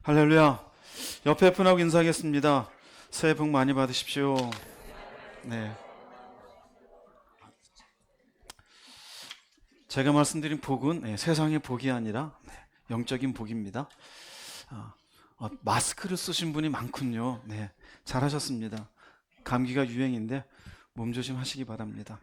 할렐루야. 옆에 분하고 인사하겠습니다. 새해 복 많이 받으십시오. 네. 제가 말씀드린 복은 세상의 복이 아니라 영적인 복입니다. 마스크를 쓰신 분이 많군요. 네, 잘하셨습니다. 감기가 유행인데 몸조심 하시기 바랍니다.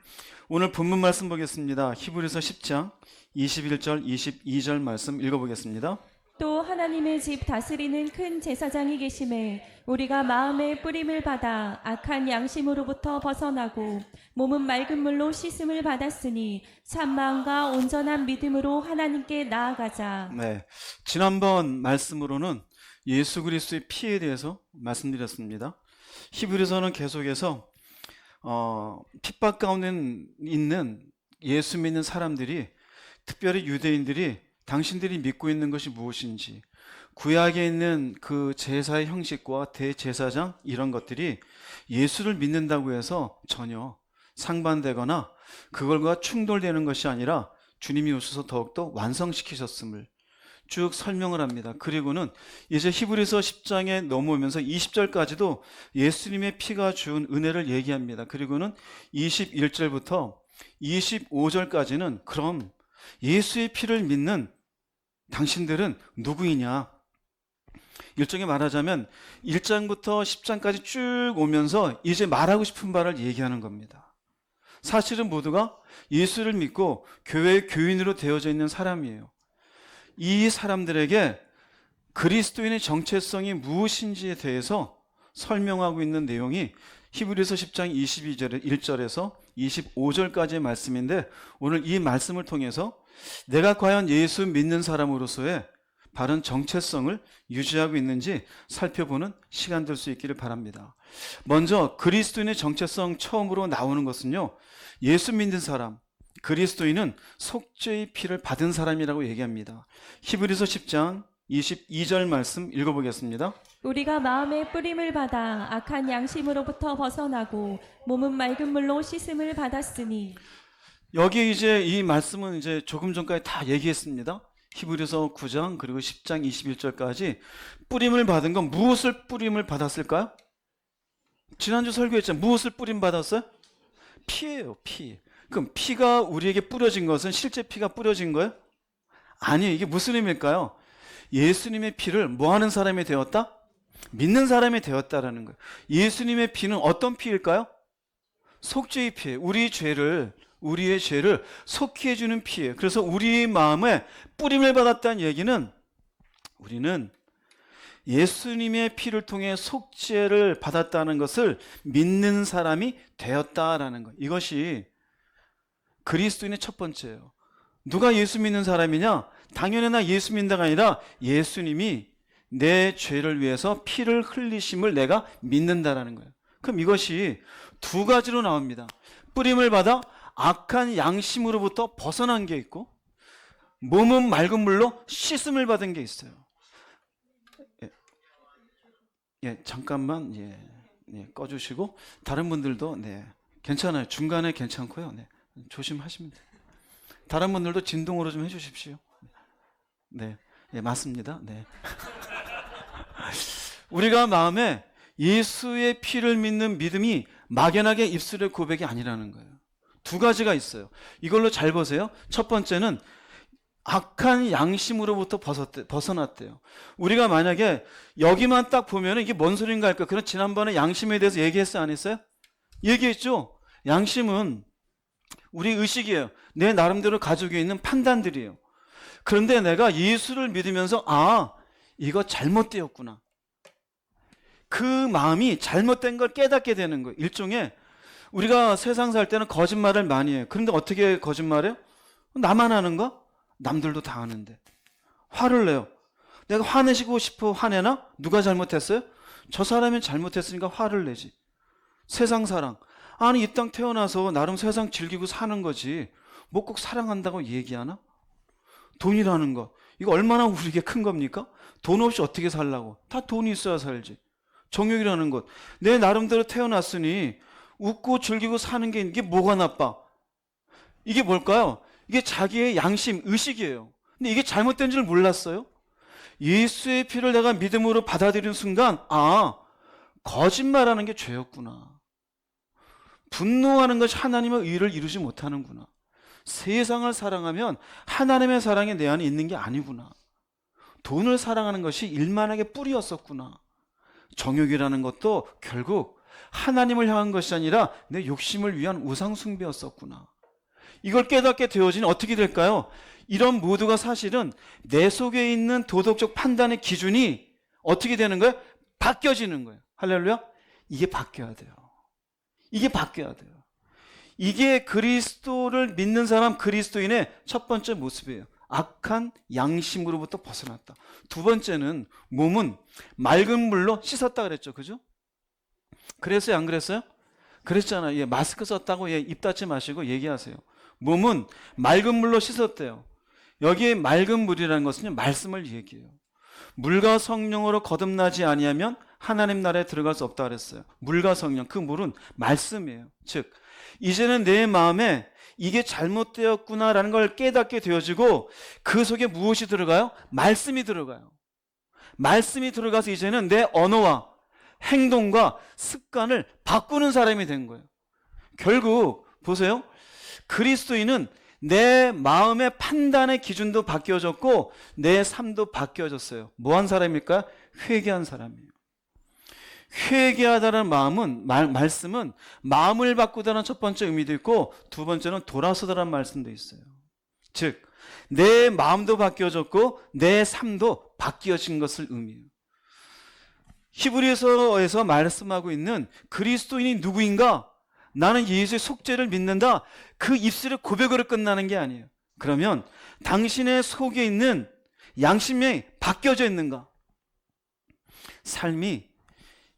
오늘 본문 말씀 보겠습니다. 히브리서 10장 21절 22절 말씀 읽어보겠습니다. 또 하나님의 집 다스리는 큰 제사장이 계심에 우리가 마음의 뿌림을 받아 악한 양심으로부터 벗어나고 몸은 맑은 물로 씻음을 받았으니 참마음과 온전한 믿음으로 하나님께 나아가자. 네, 지난번 말씀으로는 예수 그리스도의 피에 대해서 말씀드렸습니다. 히브리서는 계속해서 핍박 가운데 있는 예수 믿는 사람들이, 특별히 유대인들이 당신들이 믿고 있는 것이 무엇인지, 구약에 있는 그 제사의 형식과 대제사장 이런 것들이 예수를 믿는다고 해서 전혀 상반되거나 그걸과 충돌되는 것이 아니라 주님이 오셔서 더욱더 완성시키셨음을 쭉 설명을 합니다. 그리고는 이제 히브리서 10장에 넘어오면서 20절까지도 예수님의 피가 준 은혜를 얘기합니다. 그리고는 21절부터 25절까지는 그럼 예수의 피를 믿는 당신들은 누구이냐? 일종의 말하자면 1장부터 10장까지 쭉 오면서 이제 말하고 싶은 바를 얘기하는 겁니다. 사실은 모두가 예수를 믿고 교회의 교인으로 되어져 있는 사람이에요. 이 사람들에게 그리스도인의 정체성이 무엇인지에 대해서 설명하고 있는 내용이 히브리서 10장 1절에서 25절까지의 말씀인데, 오늘 이 말씀을 통해서 내가 과연 예수 믿는 사람으로서의 바른 정체성을 유지하고 있는지 살펴보는 시간 될 수 있기를 바랍니다. 먼저 그리스도인의 정체성 처음으로 나오는 것은요, 예수 믿는 사람, 그리스도인은 속죄의 피를 받은 사람이라고 얘기합니다. 히브리서 10장 22절 말씀 읽어보겠습니다. 우리가 마음의 뿌림을 받아 악한 양심으로부터 벗어나고 몸은 맑은 물로 씻음을 받았으니. 여기 이제 이 말씀은 이제 조금 전까지 다 얘기했습니다. 히브리서 9장 그리고 10장 21절까지 뿌림을 받은 건 무엇을 뿌림을 받았을까요? 지난주 설교했잖아요. 무엇을 뿌림 받았어요? 피예요, 피. 그럼 피가 우리에게 뿌려진 것은 실제 피가 뿌려진 거예요? 아니에요. 이게 무슨 의미일까요? 예수님의 피를 뭐 하는 사람이 되었다? 믿는 사람이 되었다라는 거예요. 예수님의 피는 어떤 피일까요? 속죄의 피예요. 우리의 죄를 속히 해주는 피예요. 그래서 우리 마음에 뿌림을 받았다는 얘기는 우리는 예수님의 피를 통해 속죄를 받았다는 것을 믿는 사람이 되었다라는 거예요. 이것이 그리스도인의 첫 번째예요. 누가 예수 믿는 사람이냐? 당연히 나 예수 믿는다가 아니라 예수님이 내 죄를 위해서 피를 흘리심을 내가 믿는다라는 거예요. 그럼 이것이 두 가지로 나옵니다. 뿌림을 받아 악한 양심으로부터 벗어난 게 있고, 몸은 맑은 물로 씻음을 받은 게 있어요. 잠깐만 꺼주시고, 다른 분들도 괜찮아요. 중간에 괜찮고요. 조심하시면 돼요. 다른 분들도 진동으로 좀 해주십시오. 맞습니다. 우리가 마음에 예수의 피를 믿는 믿음이 막연하게 입술의 고백이 아니라는 거예요. 두 가지가 있어요. 이걸로 잘 보세요. 첫 번째는 악한 양심으로부터 벗어났대요. 우리가 만약에 여기만 딱 보면 이게 뭔 소린가 할까? 그럼 지난번에 양심에 대해서 얘기했어요, 안 했어요? 얘기했죠. 양심은 우리 의식이에요. 내 나름대로 가지고 있는 판단들이에요. 그런데 내가 예수를 믿으면서 이거 잘못되었구나, 그 마음이 잘못된 걸 깨닫게 되는 거예요. 일종의 우리가 세상 살 때는 거짓말을 많이 해요. 그런데 어떻게 거짓말해요? 나만 하는가? 남들도 다 하는데. 화를 내요. 내가 화내시고 싶어 화내나? 누가 잘못했어요? 저 사람이 잘못했으니까 화를 내지. 세상 사랑. 아니 이 땅 태어나서 나름 세상 즐기고 사는 거지 뭐 꼭 사랑한다고 얘기하나? 돈이라는 거, 이거 얼마나 우리에게 큰 겁니까? 돈 없이 어떻게 살라고? 다 돈이 있어야 살지. 정욕이라는 것, 내 나름대로 태어났으니 웃고 즐기고 사는 게 이게 뭐가 나빠? 이게 뭘까요? 이게 자기의 양심, 의식이에요. 근데 이게 잘못된 줄 몰랐어요. 예수의 피를 내가 믿음으로 받아들이는 순간, 아, 거짓말하는 게 죄였구나. 분노하는 것이 하나님의 의를 이루지 못하는구나. 세상을 사랑하면 하나님의 사랑이 내 안에 있는 게 아니구나. 돈을 사랑하는 것이 일만하게 뿌리였었구나. 정욕이라는 것도 결국 하나님을 향한 것이 아니라 내 욕심을 위한 우상 숭배였었구나. 이걸 깨닫게 되어지니 어떻게 될까요? 이런 모두가 사실은 내 속에 있는 도덕적 판단의 기준이 어떻게 되는 거예요? 바뀌어지는 거예요. 할렐루야? 이게 바뀌어야 돼요. 이게 바뀌어야 돼요. 이게 그리스도를 믿는 사람, 그리스도인의 첫 번째 모습이에요. 악한 양심으로부터 벗어났다. 두 번째는 몸은 맑은 물로 씻었다 그랬죠. 그죠? 그랬어요? 안 그랬어요? 그랬잖아요. 예, 마스크 썼다고 입 닫지 마시고 얘기하세요. 몸은 맑은 물로 씻었대요. 여기에 맑은 물이라는 것은 말씀을 얘기해요. 물과 성령으로 거듭나지 아니하면 하나님 나라에 들어갈 수 없다 그랬어요. 물과 성령, 그 물은 말씀이에요. 즉 이제는 내 마음에 이게 잘못되었구나라는 걸 깨닫게 되어지고 그 속에 무엇이 들어가요? 말씀이 들어가요. 말씀이 들어가서 이제는 내 언어와 행동과 습관을 바꾸는 사람이 된 거예요. 결국 보세요. 그리스도인은 내 마음의 판단의 기준도 바뀌어졌고 내 삶도 바뀌어졌어요. 뭐한 사람일까요? 회개한 사람이에요. 회개하다는 마음은 말씀은 마음을 바꾸다는 첫 번째 의미도 있고 두 번째는 돌아서다라는 말씀도 있어요. 즉 내 마음도 바뀌어졌고 내 삶도 바뀌어진 것을 의미해요. 히브리서에서 말씀하고 있는 그리스도인이 누구인가? 나는 예수의 속죄를 믿는다. 그 입술의 고백으로 끝나는 게 아니에요. 그러면 당신의 속에 있는 양심이 바뀌어져 있는가? 삶이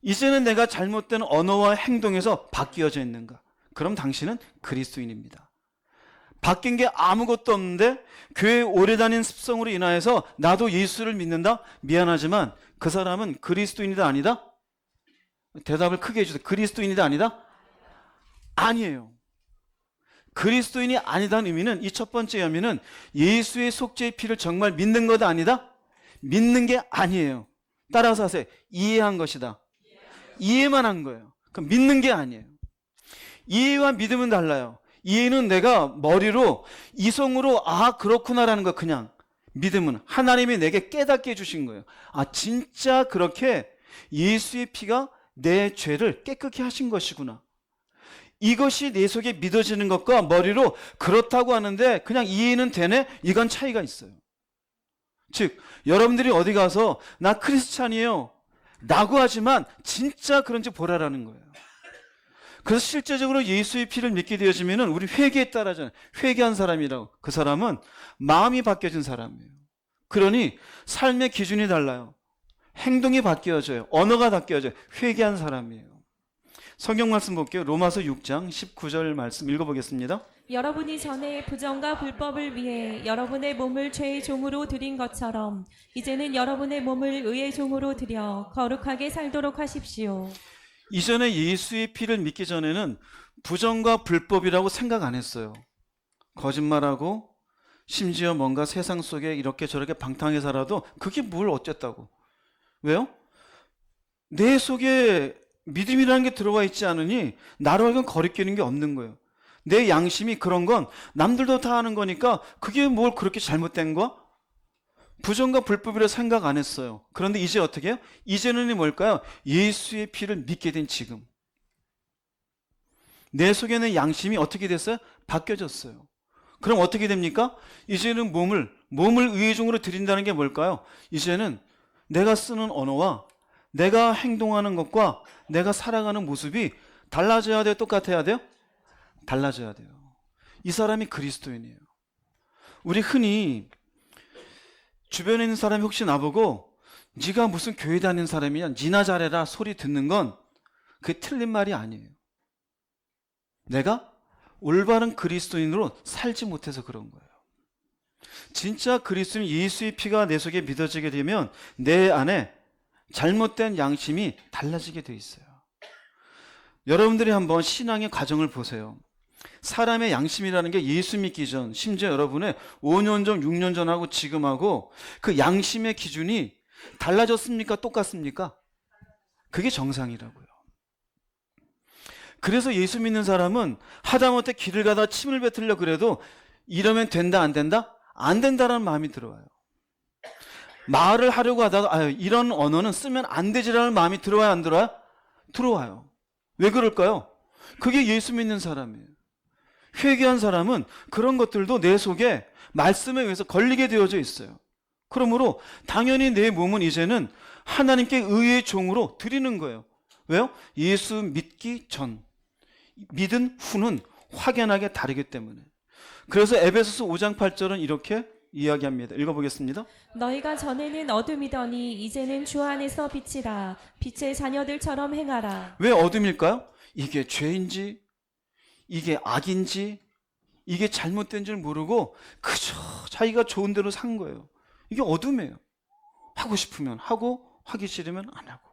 이제는 내가 잘못된 언어와 행동에서 바뀌어져 있는가? 그럼 당신은 그리스도인입니다. 바뀐 게 아무것도 없는데 교회 오래 다닌 습성으로 인하여서 나도 예수를 믿는다? 미안하지만 그 사람은 그리스도인이다 아니다? 대답을 크게 해주세요. 그리스도인이다 아니다? 아니에요. 그리스도인이 아니다는 의미는 이 첫 번째 의미는 예수의 속죄의 피를 정말 믿는 것 아니다? 믿는 게 아니에요. 따라서 하세요. 이해한 것이다. 이해만 한 거예요. 그럼 믿는 게 아니에요. 이해와 믿음은 달라요. 이해는 내가 머리로 이성으로 아 그렇구나라는 거 그냥. 믿음은 하나님이 내게 깨닫게 해주신 거예요. 아 진짜 그렇게 예수의 피가 내 죄를 깨끗게 하신 것이구나. 이것이 내 속에 믿어지는 것과 머리로 그렇다고 하는데 그냥 이해는 되네? 이건 차이가 있어요. 즉 여러분들이 어디 가서 나 크리스찬이에요 라고 하지만 진짜 그런지 보라라는 거예요. 그래서 실제적으로 예수의 피를 믿게 되어지면 우리 회개에 따라잖아요. 회개한 사람이라고. 그 사람은 마음이 바뀌어진 사람이에요. 그러니 삶의 기준이 달라요. 행동이 바뀌어져요. 언어가 바뀌어져요. 회개한 사람이에요. 성경 말씀 볼게요. 로마서 6장 19절 말씀 읽어보겠습니다. 여러분이 전에 부정과 불법을 위해 여러분의 몸을 죄의 종으로 드린 것처럼 이제는 여러분의 몸을 의의 종으로 드려 거룩하게 살도록 하십시오. 이전에 예수의 피를 믿기 전에는 부정과 불법이라고 생각 안 했어요. 거짓말하고 심지어 뭔가 세상 속에 이렇게 저렇게 방탕하게 살아도 그게 뭘 어쨌다고. 왜요? 내 속에 믿음이라는 게 들어와 있지 않으니 나로 하여금 거리끼는 게 없는 거예요. 내 양심이 그런 건 남들도 다 하는 거니까 그게 뭘 그렇게 잘못된 거야? 부정과 불법이라 생각 안 했어요. 그런데 이제 어떻게 해요? 이제는 뭘까요? 예수의 피를 믿게 된 지금 내 속에는 양심이 어떻게 됐어요? 바뀌어졌어요. 그럼 어떻게 됩니까? 이제는 몸을 의의 종으로 드린다는 게 뭘까요? 이제는 내가 쓰는 언어와 내가 행동하는 것과 내가 살아가는 모습이 달라져야 돼요? 똑같아야 돼요? 달라져야 돼요. 이 사람이 그리스도인이에요. 우리 흔히 주변에 있는 사람이 혹시 나보고 네가 무슨 교회 다니는 사람이냐 니나 잘해라 소리 듣는 건 그게 틀린 말이 아니에요. 내가 올바른 그리스도인으로 살지 못해서 그런 거예요. 진짜 그리스도인 예수의 피가 내 속에 믿어지게 되면 내 안에 잘못된 양심이 달라지게 돼 있어요. 여러분들이 한번 신앙의 과정을 보세요. 사람의 양심이라는 게 예수 믿기 전, 심지어 여러분의 5년 전, 6년 전하고 지금하고 그 양심의 기준이 달라졌습니까? 똑같습니까? 그게 정상이라고요. 그래서 예수 믿는 사람은 하다못해 길을 가다 침을 뱉으려 그래도 이러면 된다, 안 된다? 안 된다라는 마음이 들어와요. 말을 하려고 하다가 이런 언어는 쓰면 안 되지라는 마음이 들어와요, 안 들어와요? 들어와요. 왜 그럴까요? 그게 예수 믿는 사람이에요. 회개한 사람은 그런 것들도 내 속에 말씀에 의해서 걸리게 되어져 있어요. 그러므로 당연히 내 몸은 이제는 하나님께 의의 종으로 드리는 거예요. 왜요? 예수 믿기 전, 믿은 후는 확연하게 다르기 때문에. 그래서 에베소서 5장 8절은 이렇게 이야기합니다. 읽어보겠습니다. 너희가 전에는 어둠이더니 이제는 주 안에서 빛이라. 빛의 자녀들처럼 행하라. 왜 어둠일까요? 이게 죄인지, 이게 악인지, 이게 잘못된 줄 모르고 그저 자기가 좋은 대로 산 거예요. 이게 어둠이에요. 하고 싶으면 하고, 하기 싫으면 안 하고.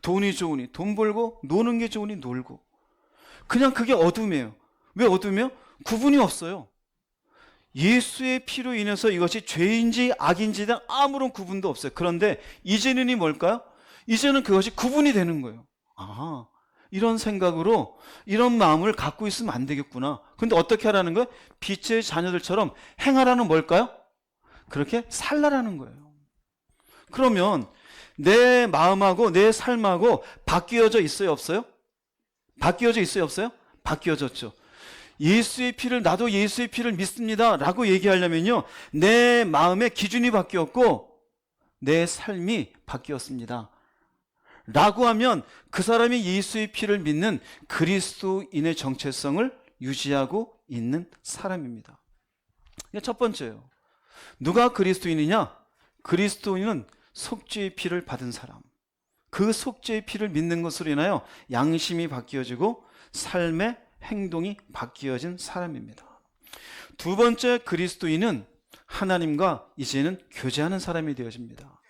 돈이 좋으니 돈 벌고, 노는 게 좋으니 놀고. 그냥 그게 어둠이에요. 왜 어둠이에요? 구분이 없어요. 예수의 피로 인해서 이것이 죄인지 악인지에 대한 아무런 구분도 없어요. 그런데 이제는이 뭘까요? 이제는 그것이 구분이 되는 거예요. 아, 이런 생각으로 이런 마음을 갖고 있으면 안 되겠구나. 근데 어떻게 하라는 거예요? 빛의 자녀들처럼 행하라는 뭘까요? 그렇게 살라라는 거예요. 그러면 내 마음하고 내 삶하고 바뀌어져 있어요, 없어요? 바뀌어져 있어요, 없어요? 바뀌어졌죠. 예수의 피를, 나도 예수의 피를 믿습니다 라고 얘기하려면요, 내 마음의 기준이 바뀌었고 내 삶이 바뀌었습니다 라고 하면 그 사람이 예수의 피를 믿는 그리스도인의 정체성을 유지하고 있는 사람입니다. 첫 번째요, 누가 그리스도인이냐? 그리스도인은 속죄의 피를 받은 사람, 그 속죄의 피를 믿는 것으로 인하여 양심이 바뀌어지고 삶의 행동이 바뀌어진 사람입니다. 두 번째, 그리스도인은 하나님과 이제는 교제하는 사람이 되어집니다.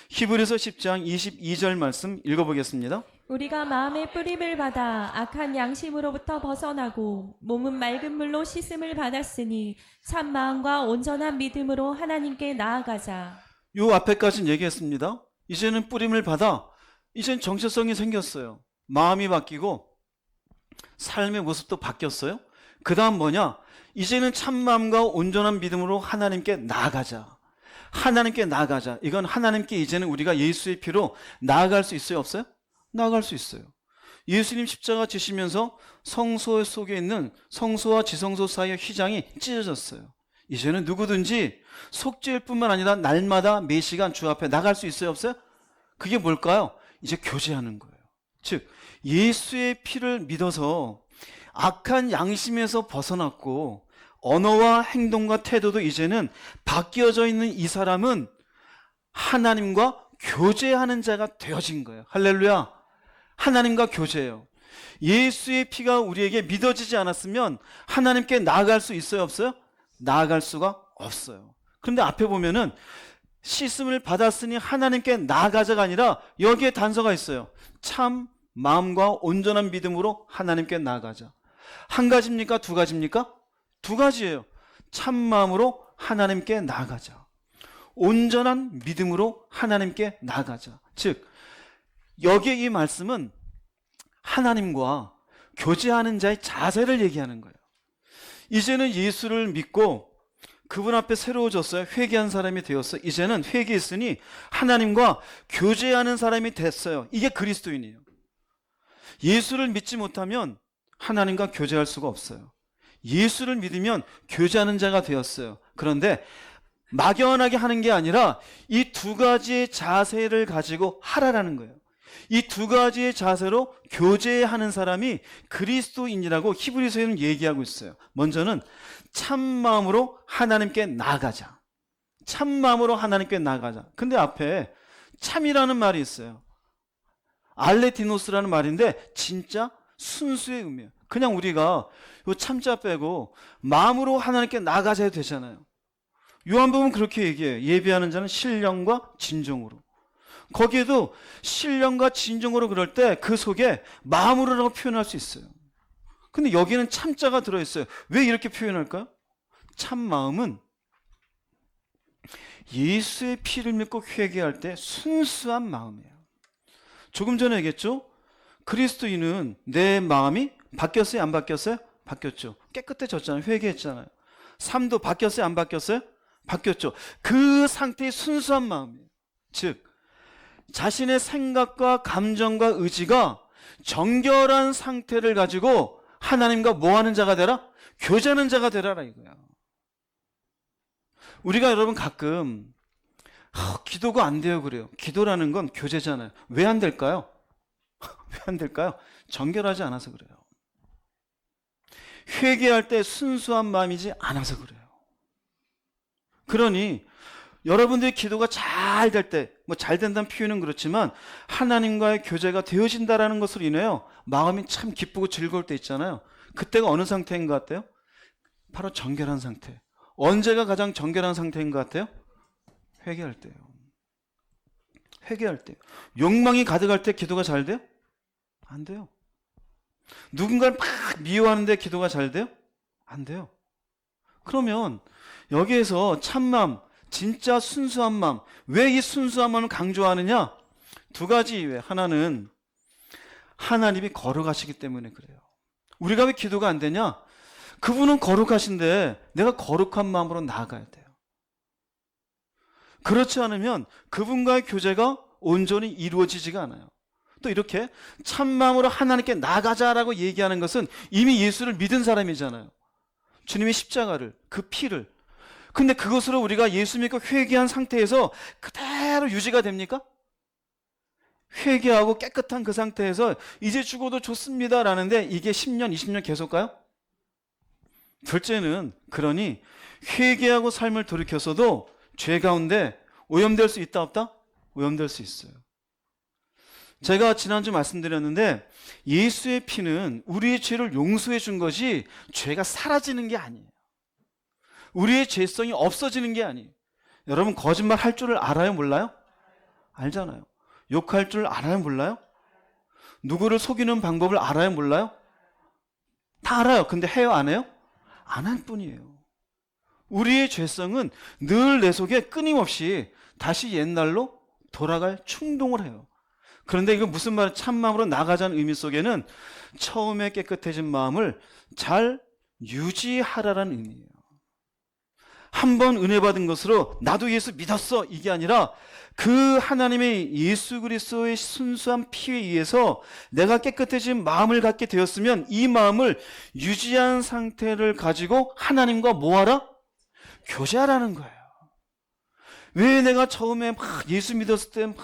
히브리서 10장 22절 말씀 읽어보겠습니다. 우리가 마음의 뿌림을 받아 악한 양심으로부터 벗어나고 몸은 맑은 물로 씻음을 받았으니 참 마음과 온전한 믿음으로 하나님께 나아가자. 요 앞에까지는 얘기했습니다. 이제는 뿌림을 받아 이젠 정체성이 생겼어요. 마음이 바뀌고 삶의 모습도 바뀌었어요. 그 다음 뭐냐? 이제는 참마음과 온전한 믿음으로 하나님께 나아가자. 하나님께 나아가자. 이건 하나님께 이제는 우리가 예수의 피로 나아갈 수 있어요, 없어요? 나아갈 수 있어요. 예수님 십자가 지시면서 성소 속에 있는 성소와 지성소 사이의 휘장이 찢어졌어요. 이제는 누구든지 속죄일 뿐만 아니라 날마다 매 시간 주 앞에 나갈 수 있어요, 없어요? 그게 뭘까요? 이제 교제하는 거예요. 즉 예수의 피를 믿어서 악한 양심에서 벗어났고 언어와 행동과 태도도 이제는 바뀌어져 있는 이 사람은 하나님과 교제하는 자가 되어진 거예요. 할렐루야. 하나님과 교제해요. 예수의 피가 우리에게 믿어지지 않았으면 하나님께 나아갈 수 있어요, 없어요? 나아갈 수가 없어요. 그런데 앞에 보면은 씻음을 받았으니 하나님께 나아가자가 아니라 여기에 단서가 있어요. 참 마음과 온전한 믿음으로 하나님께 나아가자. 한 가지입니까? 두 가지입니까? 두 가지예요. 참 마음으로 하나님께 나아가자. 온전한 믿음으로 하나님께 나아가자. 즉 여기에 이 말씀은 하나님과 교제하는 자의 자세를 얘기하는 거예요. 이제는 예수를 믿고 그분 앞에 새로워졌어요. 회개한 사람이 되었어요. 이제는 회개했으니 하나님과 교제하는 사람이 됐어요. 이게 그리스도인이에요. 예수를 믿지 못하면 하나님과 교제할 수가 없어요. 예수를 믿으면 교제하는 자가 되었어요. 그런데 막연하게 하는 게 아니라 이 두 가지의 자세를 가지고 하라라는 거예요. 이 두 가지의 자세로 교제하는 사람이 그리스도인이라고 히브리서에는 얘기하고 있어요. 먼저는 참마음으로 하나님께 나아가자. 참마음으로 하나님께 나아가자. 근데 앞에 참이라는 말이 있어요. 알레티노스라는 말인데 진짜 순수의 의미예요. 그냥 우리가 요 참자 빼고 마음으로 하나님께 나아가자 해도 되잖아요. 요한복음은 그렇게 얘기해요. 예배하는 자는 신령과 진정으로. 거기에도 신령과 진정으로 그럴 때 그 속에 마음으로라고 표현할 수 있어요. 근데 여기는 참자가 들어있어요. 왜 이렇게 표현할까요? 참 마음은 예수의 피를 믿고 회개할 때 순수한 마음이에요. 조금 전에 얘기했죠? 그리스도인은 내 마음이 바뀌었어요? 안 바뀌었어요? 바뀌었죠. 깨끗해졌잖아요. 회개했잖아요. 삶도 바뀌었어요? 안 바뀌었어요? 바뀌었죠. 그 상태의 순수한 마음이에요. 즉 자신의 생각과 감정과 의지가 정결한 상태를 가지고 하나님과 뭐하는 자가 되라? 교제하는 자가 되라라 이거야. 우리가 여러분 가끔 기도가 안 돼요 그래요. 기도라는 건 교제잖아요. 왜 안 될까요? 왜 안 될까요? 정결하지 않아서 그래요. 회개할 때 순수한 마음이지 않아서 그래요. 그러니 여러분들의 기도가 잘 될 때, 뭐 잘 된다는 표현은 그렇지만 하나님과의 교제가 되어진다라는 것으로 인해요. 마음이 참 기쁘고 즐거울 때 있잖아요. 그때가 어느 상태인 것 같아요? 바로 정결한 상태. 언제가 가장 정결한 상태인 것 같아요? 회개할 때요. 회개할 때. 욕망이 가득할 때 기도가 잘 돼요? 안 돼요. 누군가를 막 미워하는데 기도가 잘 돼요? 안 돼요. 그러면 여기에서 참마음, 진짜 순수한 마음, 왜 이 순수한 마음을 강조하느냐? 두 가지 이유예요. 하나는 하나님이 거룩하시기 때문에 그래요. 우리가 왜 기도가 안 되냐? 그분은 거룩하신데 내가 거룩한 마음으로 나아가야 돼요. 그렇지 않으면 그분과의 교제가 온전히 이루어지지가 않아요. 또 이렇게 참마음으로 하나님께 나가자라고 얘기하는 것은 이미 예수를 믿은 사람이잖아요. 주님의 십자가를, 그 피를. 근데 그것으로 우리가 예수 믿고 회개한 상태에서 그대로 유지가 됩니까? 회개하고 깨끗한 그 상태에서 이제 죽어도 좋습니다라는데 이게 10년, 20년 계속 가요? 둘째는 그러니 회개하고 삶을 돌이켜서도 죄 가운데 오염될 수 있다 없다? 오염될 수 있어요. 제가 지난주 말씀드렸는데 예수의 피는 우리의 죄를 용서해 준 것이 죄가 사라지는 게 아니에요. 우리의 죄성이 없어지는 게 아니에요. 여러분 거짓말 할 줄을 알아요? 몰라요? 알잖아요. 욕할 줄 알아요? 몰라요? 누구를 속이는 방법을 알아요? 몰라요? 다 알아요. 근데 해요? 안 해요? 안 할 뿐이에요. 우리의 죄성은 늘 내 속에 끊임없이 다시 옛날로 돌아갈 충동을 해요. 그런데 이거 무슨 말, 참마음으로 나가자는 의미 속에는 처음에 깨끗해진 마음을 잘 유지하라는 의미예요. 한 번 은혜 받은 것으로 나도 예수 믿었어 이게 아니라 그 하나님의 예수 그리스도의 순수한 피에 의해서 내가 깨끗해진 마음을 갖게 되었으면 이 마음을 유지한 상태를 가지고 하나님과 뭐하라? 교제하라는 거예요. 왜 내가 처음에 막 예수 믿었을 때 막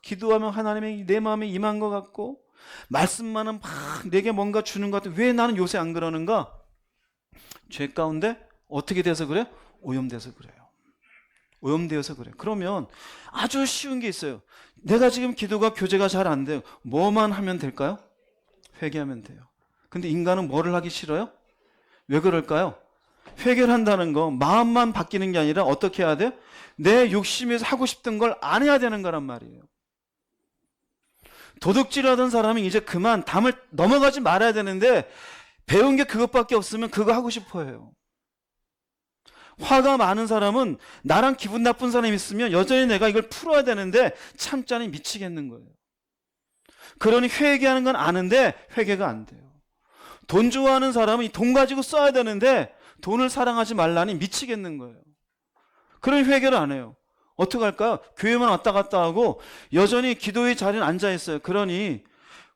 기도하면 하나님이 내 마음에 임한 것 같고 말씀만은 막 내게 뭔가 주는 것 같아. 왜 나는 요새 안 그러는가? 죄 가운데 어떻게 돼서 그래? 오염돼서 그래요. 오염되어서 그래요. 그러면 아주 쉬운 게 있어요. 내가 지금 기도가 교제가 잘 안 돼요. 뭐만 하면 될까요? 회개하면 돼요. 근데 인간은 뭐를 하기 싫어요? 왜 그럴까요? 회개를 한다는 거 마음만 바뀌는 게 아니라 어떻게 해야 돼요? 내 욕심에서 하고 싶던 걸 안 해야 되는 거란 말이에요. 도둑질하던 사람이 이제 그만 담을 넘어가지 말아야 되는데 배운 게 그것밖에 없으면 그거 하고 싶어 해요. 화가 많은 사람은 나랑 기분 나쁜 사람이 있으면 여전히 내가 이걸 풀어야 되는데 참자니 미치겠는 거예요. 그러니 회개하는 건 아는데 회개가 안 돼요. 돈 좋아하는 사람은 돈 가지고 써야 되는데 돈을 사랑하지 말라니 미치겠는 거예요. 그러니 회개를 안 해요. 어떻게 할까요? 교회만 왔다 갔다 하고 여전히 기도의 자리는 앉아 있어요. 그러니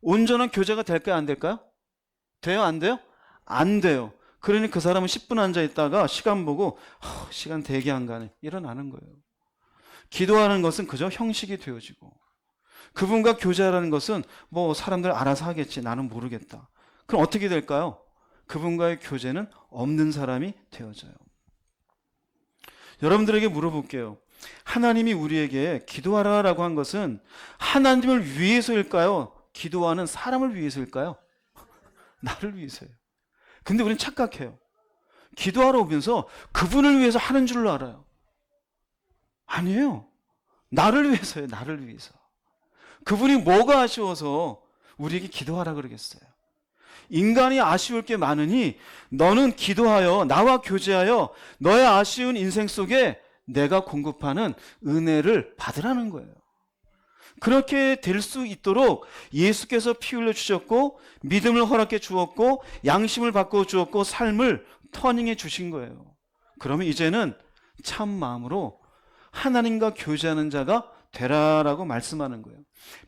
온전한 교제가 될까요? 안 될까요? 돼요? 안 돼요? 안 돼요. 그러니 그 사람은 10분 앉아 있다가 시간 보고 시간 되게 안 가네 일어나는 거예요. 기도하는 것은 그저 형식이 되어지고 그분과 교제하라는 것은 뭐 사람들 알아서 하겠지 나는 모르겠다. 그럼 어떻게 될까요? 그분과의 교제는 없는 사람이 되어져요. 여러분들에게 물어볼게요. 하나님이 우리에게 기도하라라고 한 것은 하나님을 위해서일까요? 기도하는 사람을 위해서일까요? 나를 위해서예요. 근데 우리는 착각해요. 기도하러 오면서 그분을 위해서 하는 줄로 알아요. 아니에요. 나를 위해서예요. 나를 위해서. 그분이 뭐가 아쉬워서 우리에게 기도하라 그러겠어요. 인간이 아쉬울 게 많으니 너는 기도하여 나와 교제하여 너의 아쉬운 인생 속에 내가 공급하는 은혜를 받으라는 거예요. 그렇게 될 수 있도록 예수께서 피 흘려 주셨고 믿음을 허락해 주었고 양심을 바꿔 주었고 삶을 터닝해 주신 거예요. 그러면 이제는 참 마음으로 하나님과 교제하는 자가 되라라고 말씀하는 거예요.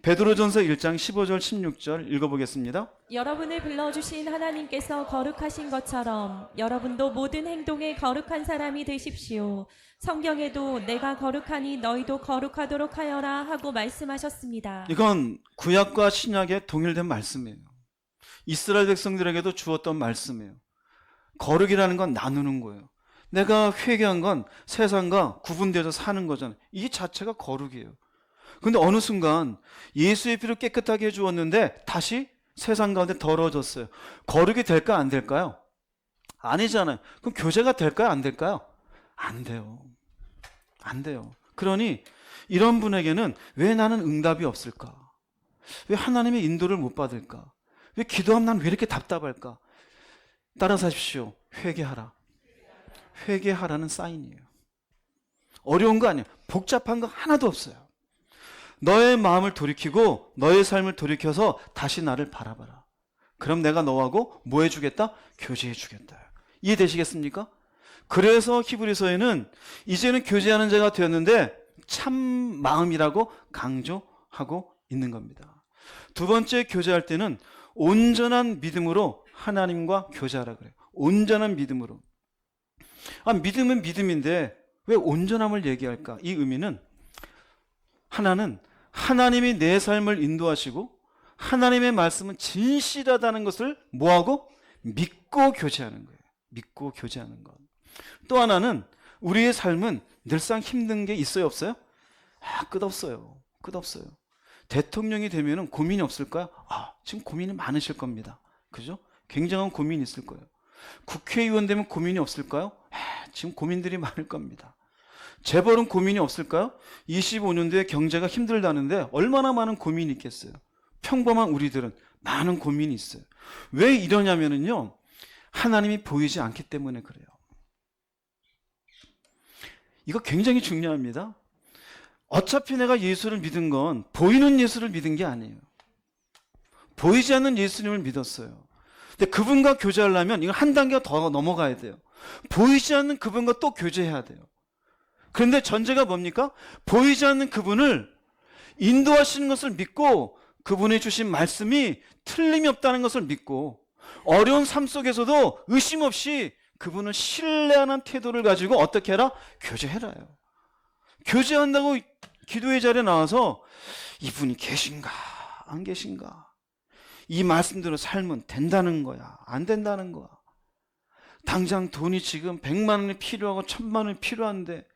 베드로전서 1장 15절 16절 읽어보겠습니다. 여러분을 불러주신 하나님께서 거룩하신 것처럼 여러분도 모든 행동에 거룩한 사람이 되십시오. 성경에도 내가 거룩하니 너희도 거룩하도록 하여라 하고 말씀하셨습니다. 이건 구약과 신약의 동일된 말씀이에요. 이스라엘 백성들에게도 주었던 말씀이에요. 거룩이라는 건 나누는 거예요. 내가 회개한 건 세상과 구분되어서 사는 거잖아요. 이 자체가 거룩이에요. 근데 어느 순간 예수의 피로 깨끗하게 해주었는데 다시 세상 가운데 더러워졌어요. 거룩이 될까 안 될까요? 아니잖아요. 그럼 교제가 될까요 안 될까요? 안 돼요. 안 돼요. 그러니 이런 분에게는 왜 나는 응답이 없을까? 왜 하나님의 인도를 못 받을까? 왜 기도하면 난 왜 이렇게 답답할까? 따라서 하십시오. 회개하라. 회개하라는 사인이에요. 어려운 거 아니에요. 복잡한 거 하나도 없어요. 너의 마음을 돌이키고 너의 삶을 돌이켜서 다시 나를 바라봐라. 그럼 내가 너하고 뭐 해주겠다? 교제해주겠다. 이해되시겠습니까? 그래서 히브리서에는 이제는 교제하는 자가 되었는데 참 마음이라고 강조하고 있는 겁니다. 두 번째 교제할 때는 온전한 믿음으로 하나님과 교제하라 그래요. 온전한 믿음으로. 믿음은 믿음인데 왜 온전함을 얘기할까? 이 의미는 하나는 하나님이 내 삶을 인도하시고 하나님의 말씀은 진실하다는 것을 뭐하고? 믿고 교제하는 거예요. 믿고 교제하는 것. 또 하나는 우리의 삶은 늘상 힘든 게 있어요 없어요? 끝없어요. 끝없어요. 대통령이 되면 고민이 없을까요? 지금 고민이 많으실 겁니다. 그죠? 굉장한 고민이 있을 거예요. 국회의원 되면 고민이 없을까요? 지금 고민들이 많을 겁니다. 재벌은 고민이 없을까요? 25년도에 경제가 힘들다는데 얼마나 많은 고민이 있겠어요. 평범한 우리들은 많은 고민이 있어요. 왜 이러냐면요, 하나님이 보이지 않기 때문에 그래요. 이거 굉장히 중요합니다. 어차피 내가 예수를 믿은 건 보이는 예수를 믿은 게 아니에요. 보이지 않는 예수님을 믿었어요. 근데 그분과 교제하려면 이거 한 단계 더 넘어가야 돼요. 보이지 않는 그분과 또 교제해야 돼요. 그런데 전제가 뭡니까? 보이지 않는 그분을 인도하시는 것을 믿고 그분이 주신 말씀이 틀림이 없다는 것을 믿고 어려운 삶 속에서도 의심 없이 그분을 신뢰하는 태도를 가지고 어떻게 해라? 교제해라요. 교제한다고 기도의 자리에 나와서 이분이 계신가 안 계신가, 이 말씀대로 살면 된다는 거야 안 된다는 거야, 당장 돈이 지금 100만 원이 필요하고 1000만 원이 필요한데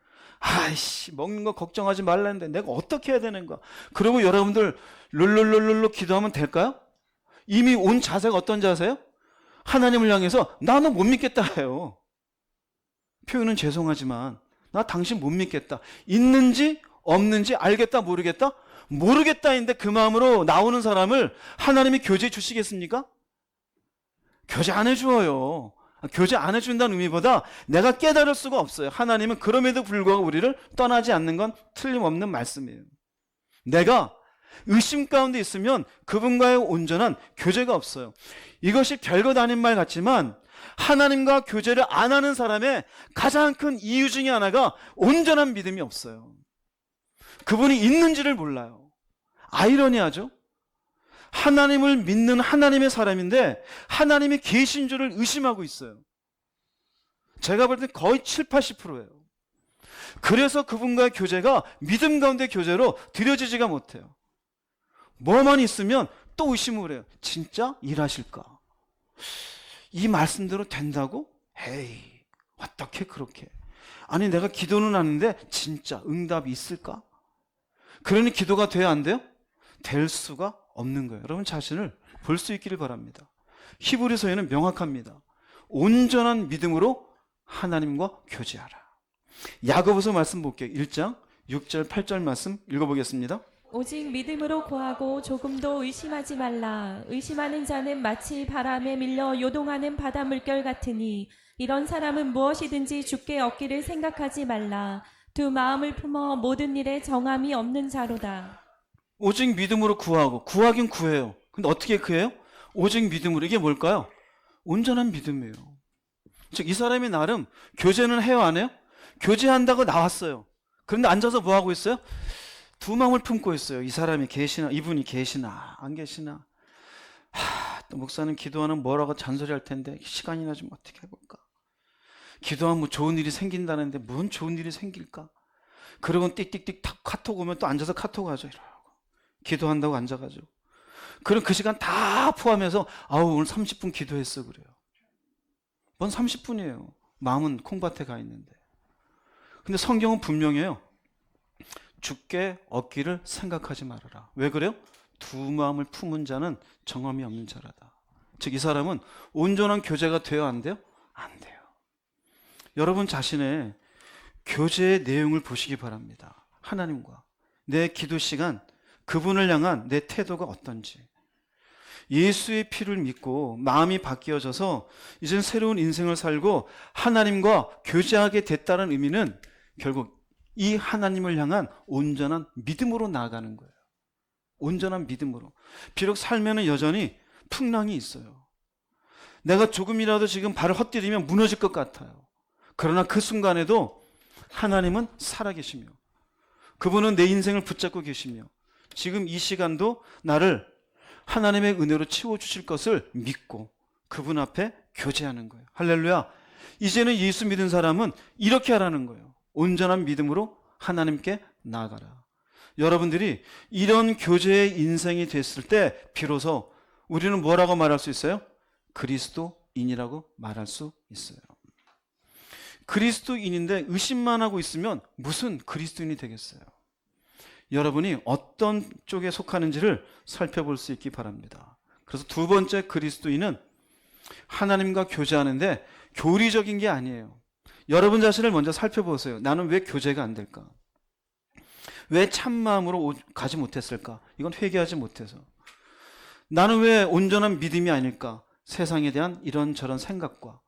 먹는 거 걱정하지 말라는데 내가 어떻게 해야 되는 거야. 그리고 여러분들 룰룰룰룰 기도하면 될까요? 이미 온 자세가 어떤 자세요? 하나님을 향해서 나 너 못 믿겠다 해요. 표현은 죄송하지만 나 당신 못 믿겠다. 있는지 없는지 알겠다 모르겠다? 모르겠다인데 그 마음으로 나오는 사람을 하나님이 교제해 주시겠습니까? 교제 안 해줘요. 교제 안 해준다는 의미보다 내가 깨달을 수가 없어요. 하나님은 그럼에도 불구하고 우리를 떠나지 않는 건 틀림없는 말씀이에요. 내가 의심 가운데 있으면 그분과의 온전한 교제가 없어요. 이것이 별것 아닌 말 같지만 하나님과 교제를 안 하는 사람의 가장 큰 이유 중에 하나가 온전한 믿음이 없어요. 그분이 있는지를 몰라요. 아이러니하죠? 하나님을 믿는 하나님의 사람인데 하나님이 계신 줄을 의심하고 있어요. 제가 볼 때 거의 7, 80%예요. 그래서 그분과의 교제가 믿음 가운데 교제로 드려지지가 못해요. 뭐만 있으면 또 의심을 해요. 진짜 일하실까? 이 말씀대로 된다고? 에이, 어떻게 그렇게? 아니 내가 기도는 하는데 진짜 응답이 있을까? 그러니 기도가 돼야 안 돼요? 될 수가 없는 거예요. 여러분 자신을 볼 수 있기를 바랍니다. 히브리서에는 명확합니다. 온전한 믿음으로 하나님과 교제하라. 야고보서 말씀 볼게요. 1장 6절 8절 말씀 읽어보겠습니다. 오직 믿음으로 구하고 조금도 의심하지 말라. 의심하는 자는 마치 바람에 밀려 요동하는 바다 물결 같으니 이런 사람은 무엇이든지 주께 얻기를 생각하지 말라. 두 마음을 품어 모든 일에 정함이 없는 자로다. 오직 믿음으로 구하고, 구하긴 구해요. 근데 어떻게 구해요? 오직 믿음으로. 이게 뭘까요? 온전한 믿음이에요. 즉, 이 사람이 나름 교제는 해요, 안 해요? 교제한다고 나왔어요. 그런데 앉아서 뭐 하고 있어요? 두 마음을 품고 있어요. 이 사람이 계시나, 이분이 계시나, 안 계시나. 또 목사는 기도하는 뭐라고 잔소리할 텐데 시간이나 좀 어떻게 해볼까? 기도하면 뭐 좋은 일이 생긴다는데 뭔 좋은 일이 생길까? 그러고 띡띡띡 카톡 오면 또 앉아서 카톡 하죠. 이러고. 기도한다고 앉아가지고. 그럼 그 시간 다 포함해서 아우 오늘 30분 기도했어 그래요. 뭔 30분이에요. 마음은 콩밭에 가 있는데. 근데 성경은 분명해요. 주께 얻기를 생각하지 말아라. 왜 그래요? 두 마음을 품은 자는 정함이 없는 자라다. 즉 이 사람은 온전한 교제가 돼야 안 돼요? 안 돼요. 여러분 자신의 교제의 내용을 보시기 바랍니다. 하나님과 내 기도 시간, 그분을 향한 내 태도가 어떤지. 예수의 피를 믿고 마음이 바뀌어져서 이젠 새로운 인생을 살고 하나님과 교제하게 됐다는 의미는 결국 이 하나님을 향한 온전한 믿음으로 나아가는 거예요. 온전한 믿음으로. 비록 삶에는 여전히 풍랑이 있어요. 내가 조금이라도 지금 발을 헛디디면 무너질 것 같아요. 그러나 그 순간에도 하나님은 살아계시며 그분은 내 인생을 붙잡고 계시며 지금 이 시간도 나를 하나님의 은혜로 채워주실 것을 믿고 그분 앞에 교제하는 거예요. 할렐루야. 이제는 예수 믿은 사람은 이렇게 하라는 거예요. 온전한 믿음으로 하나님께 나아가라. 여러분들이 이런 교제의 인생이 됐을 때 비로소 우리는 뭐라고 말할 수 있어요? 그리스도인이라고 말할 수 있어요. 그리스도인인데 의심만 하고 있으면 무슨 그리스도인이 되겠어요? 여러분이 어떤 쪽에 속하는지를 살펴볼 수 있기 바랍니다. 그래서 두 번째 그리스도인은 하나님과 교제하는데 교리적인 게 아니에요. 여러분 자신을 먼저 살펴보세요. 나는 왜 교제가 안 될까? 왜 참마음으로 가지 못했을까? 이건 회개하지 못해서. 나는 왜 온전한 믿음이 아닐까? 세상에 대한 이런저런 생각과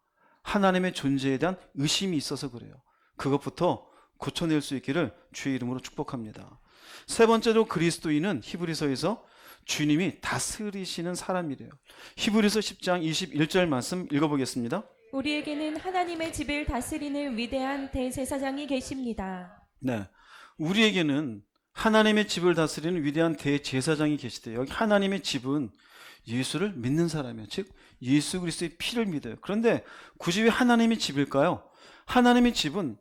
하나님의 존재에 대한 의심이 있어서 그래요. 그것부터 고쳐낼 수 있기를 주의 이름으로 축복합니다. 세 번째로 그리스도인은 히브리서에서 주님이 다스리시는 사람이래요. 히브리서 10장 21절 말씀 읽어보겠습니다. 우리에게는 하나님의 집을 다스리는 위대한 대제사장이 계십니다. 네, 우리에게는 하나님의 집을 다스리는 위대한 대제사장이 계시대요. 여기 하나님의 집은 예수를 믿는 사람이에요. 즉 예수 그리스도의 피를 믿어요. 그런데 굳이 왜 하나님의 집일까요? 하나님의 집은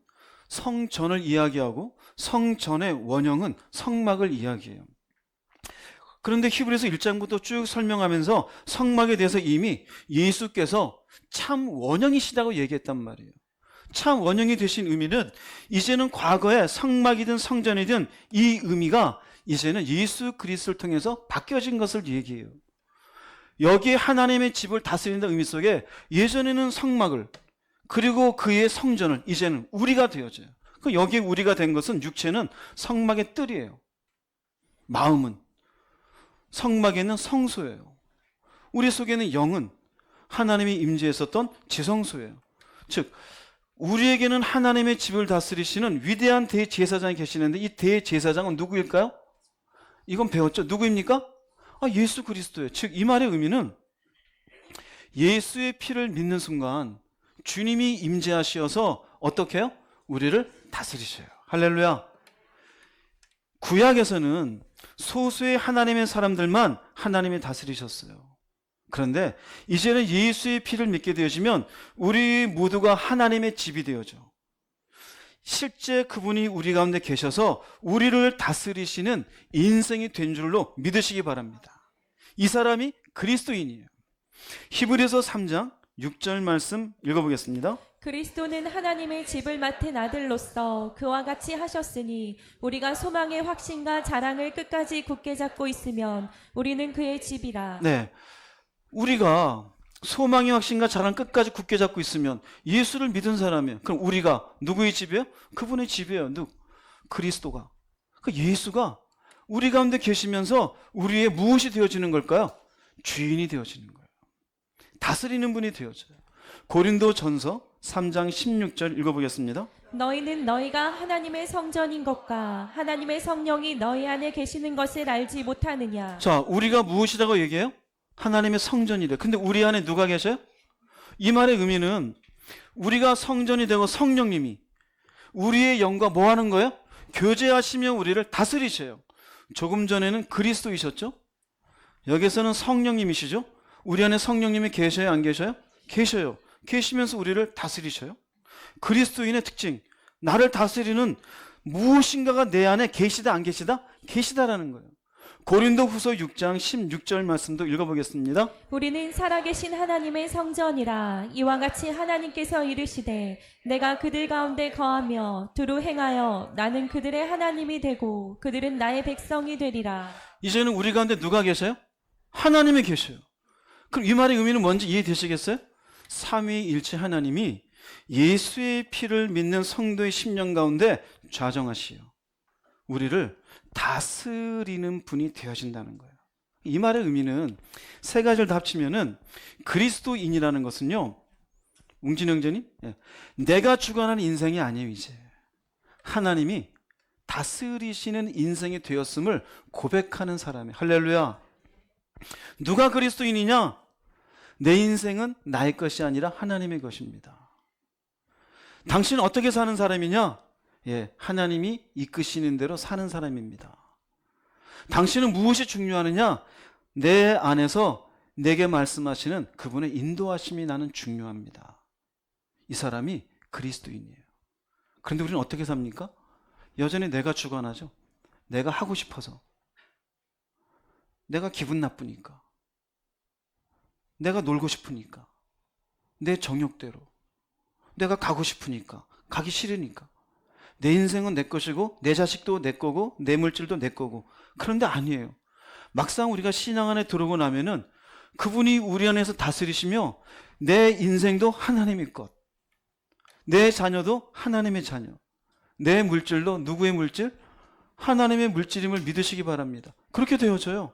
성전을 이야기하고 성전의 원형은 성막을 이야기해요. 그런데 히브리서 1장부터 쭉 설명하면서 성막에 대해서 이미 예수께서 참 원형이시다고 얘기했단 말이에요. 참 원형이 되신 의미는 이제는 과거에 성막이든 성전이든 이 의미가 이제는 예수 그리스도를 통해서 바뀌어진 것을 얘기해요. 여기에 하나님의 집을 다스린다는 의미 속에 예전에는 성막을 그리고 그의 성전을 이제는 우리가 되어져요. 여기에 우리가 된 것은 육체는 성막의 뜰이에요. 마음은 성막에는 성소예요. 우리 속에는 영은 하나님이 임재했었던 지성소예요. 즉 우리에게는 하나님의 집을 다스리시는 위대한 대제사장이 계시는데 이 대제사장은 누구일까요? 이건 배웠죠. 누구입니까? 예수 그리스도예요. 즉 이 말의 의미는 예수의 피를 믿는 순간 주님이 임재하시어서 어떻게 해요? 우리를 다스리셔요. 할렐루야. 구약에서는 소수의 하나님의 사람들만 하나님이 다스리셨어요. 그런데 이제는 예수의 피를 믿게 되어지면 우리 모두가 하나님의 집이 되어져. 실제 그분이 우리 가운데 계셔서 우리를 다스리시는 인생이 된 줄로 믿으시기 바랍니다. 이 사람이 그리스도인이에요. 히브리서 3장 6절 말씀 읽어보겠습니다. 그리스도는 하나님의 집을 맡은 아들로서 그와 같이 하셨으니 우리가 소망의 확신과 자랑을 끝까지 굳게 잡고 있으면 우리는 그의 집이라. 네, 우리가 소망의 확신과 자랑 끝까지 굳게 잡고 있으면 예수를 믿은 사람이에요. 그럼 우리가 누구의 집이에요? 그분의 집이에요. 그리스도가. 예수가 우리 가운데 계시면서 우리의 무엇이 되어지는 걸까요? 주인이 되어지는 거예요. 다스리는 분이 되어져요. 고린도전서 3장 16절 읽어보겠습니다. 너희는 너희가 하나님의 성전인 것과 하나님의 성령이 너희 안에 계시는 것을 알지 못하느냐. 자, 우리가 무엇이라고 얘기해요? 하나님의 성전이래. 근데 우리 안에 누가 계셔요? 이 말의 의미는 우리가 성전이 되고 성령님이 우리의 영과 뭐 하는 거예요? 교제하시며 우리를 다스리셔요. 조금 전에는 그리스도이셨죠? 여기서는 성령님이시죠? 우리 안에 성령님이 계셔요, 안 계셔요? 계셔요. 계시면서 우리를 다스리셔요. 그리스도인의 특징, 나를 다스리는 무엇인가가 내 안에 계시다 안 계시다? 계시다라는 거예요. 고린도후서 6장 16절 말씀도 읽어보겠습니다. 우리는 살아계신 하나님의 성전이라. 이와 같이 하나님께서 이르시되 내가 그들 가운데 거하며 두루 행하여 나는 그들의 하나님이 되고 그들은 나의 백성이 되리라. 이제는 우리 가운데 누가 계셔요? 하나님이 계셔요. 그럼 이 말의 의미는 뭔지 이해되시겠어요? 삼위일체 하나님이 예수의 피를 믿는 성도의 심령 가운데 좌정하시어 우리를 다스리는 분이 되어진다는 거예요. 이 말의 의미는 세 가지를 다 합치면은 그리스도인이라는 것은요, 웅진 형제님, 내가 주관하는 인생이 아니에요. 이제 하나님이 다스리시는 인생이 되었음을 고백하는 사람이에요. 할렐루야. 누가 그리스도인이냐? 내 인생은 나의 것이 아니라 하나님의 것입니다. 당신은 어떻게 사는 사람이냐? 하나님이 이끄시는 대로 사는 사람입니다. 당신은 무엇이 중요하느냐? 내 안에서 내게 말씀하시는 그분의 인도하심이 나는 중요합니다. 이 사람이 그리스도인이에요. 그런데 우리는 어떻게 삽니까? 여전히 내가 주관하죠. 내가 하고 싶어서, 내가 기분 나쁘니까, 내가 놀고 싶으니까, 내 정욕대로, 내가 가고 싶으니까, 가기 싫으니까. 내 인생은 내 것이고 내 자식도 내 거고 내 물질도 내 거고. 그런데 아니에요. 막상 우리가 신앙 안에 들어오고 나면은 그분이 우리 안에서 다스리시며 내 인생도 하나님의 것, 내 자녀도 하나님의 자녀, 내 물질도 누구의 물질? 하나님의 물질임을 믿으시기 바랍니다. 그렇게 되어져요.